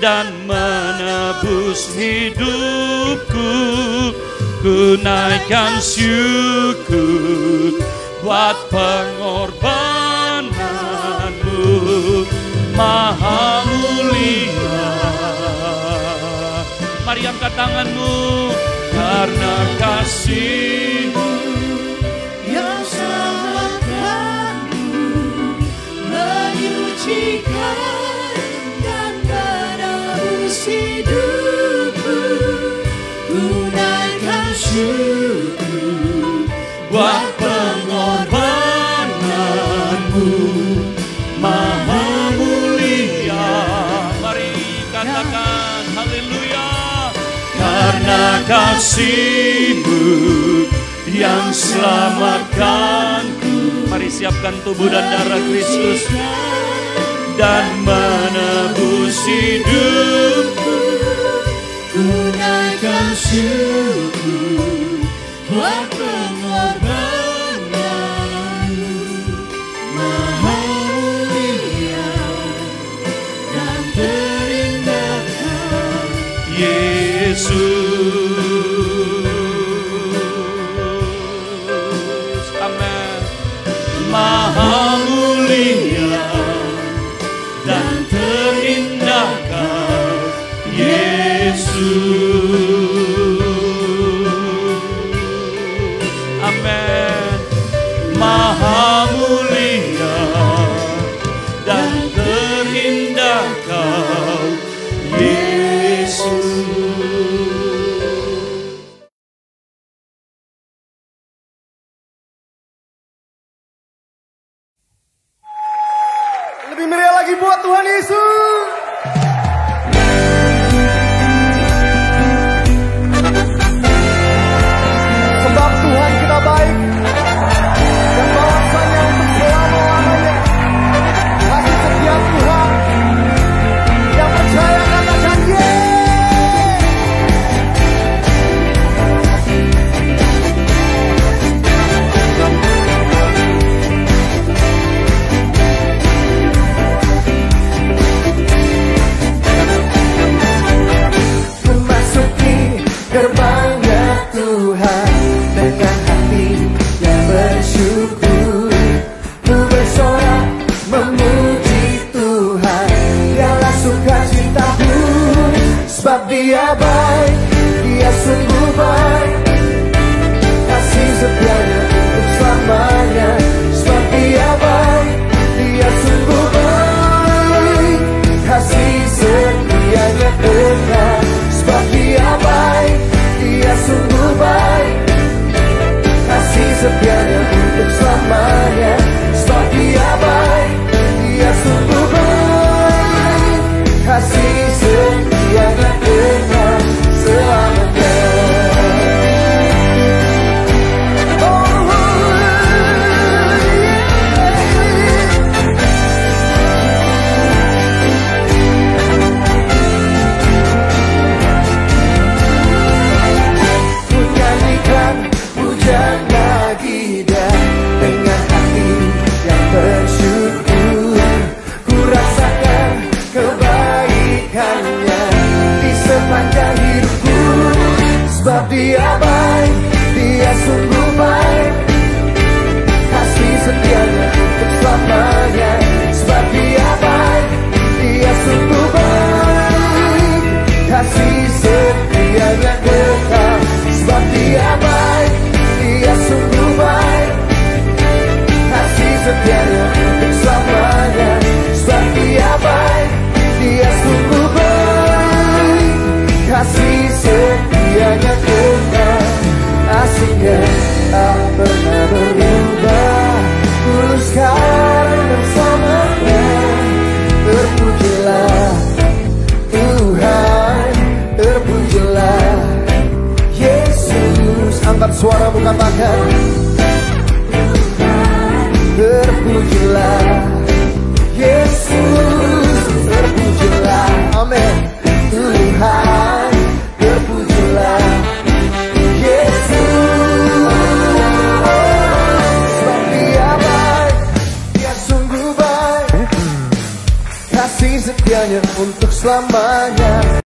dan menebus hidupku. Ku naikkan syukur buat pengorbanan-Mu, Maha mulia. Mari angkat tangan-Mu. Karena kasih-Mu yang selamatkanku, menyucikan hidupku, ku naikkan syukur buat pengorbanan-Mu, Maha mulia. Mari katakan haleluya. Karena kasih-Mu yang selamatkanku. Mari siapkan tubuh dan darah Kristus Dan menebus hidupku, ku naikkan syukur buat pengorbanan-Mu, Maha mulia dan terindah Yesus. Amin. Maha mulia dan terindah Kau, Yesus. Amin. Maha mulia dan terindah Kau, Yesus. Lebih meriah lagi buat Tuhan Yesus. Sebab Tuhan kita baik dan balasannya untuk selama-lamanya. Kasih setia Tuhan yang percaya katakan yeay. Dia baik, Dia sungguh baik, kasih setianya untuk selamanya. Sebab Dia baik, Dia sungguh baik, kasih setianya kekal. Sebab Dia baik, Dia sungguh baik, kasih setianya untuk selamanya. Sebab Dia baik, Dia sungguh baik, kasih setianya kekal selamanya. Sebab Dia baik, Dia sungguh baik, kasih setianya untuk selamanya. Sebab Dia baik, Dia sungguh baik, kasih setianya kekal. Sebab Dia baik, Dia sungguh baik, kasih setianya untuk selamanya. Sebab Dia baik, Dia sungguh baik, kasih setianya kekal. Asingnya tak pernah berubah, dulu sekarang bersamanya. Terpujilah Tuhan, terpujilah Yesus. Angkat suaramu katakan, terpujilah Yesus, terpujilah, amin. Tuhan, terpujilah Yesus. Sebab Dia baik, Dia sungguh baik, kasih setianya untuk selamanya.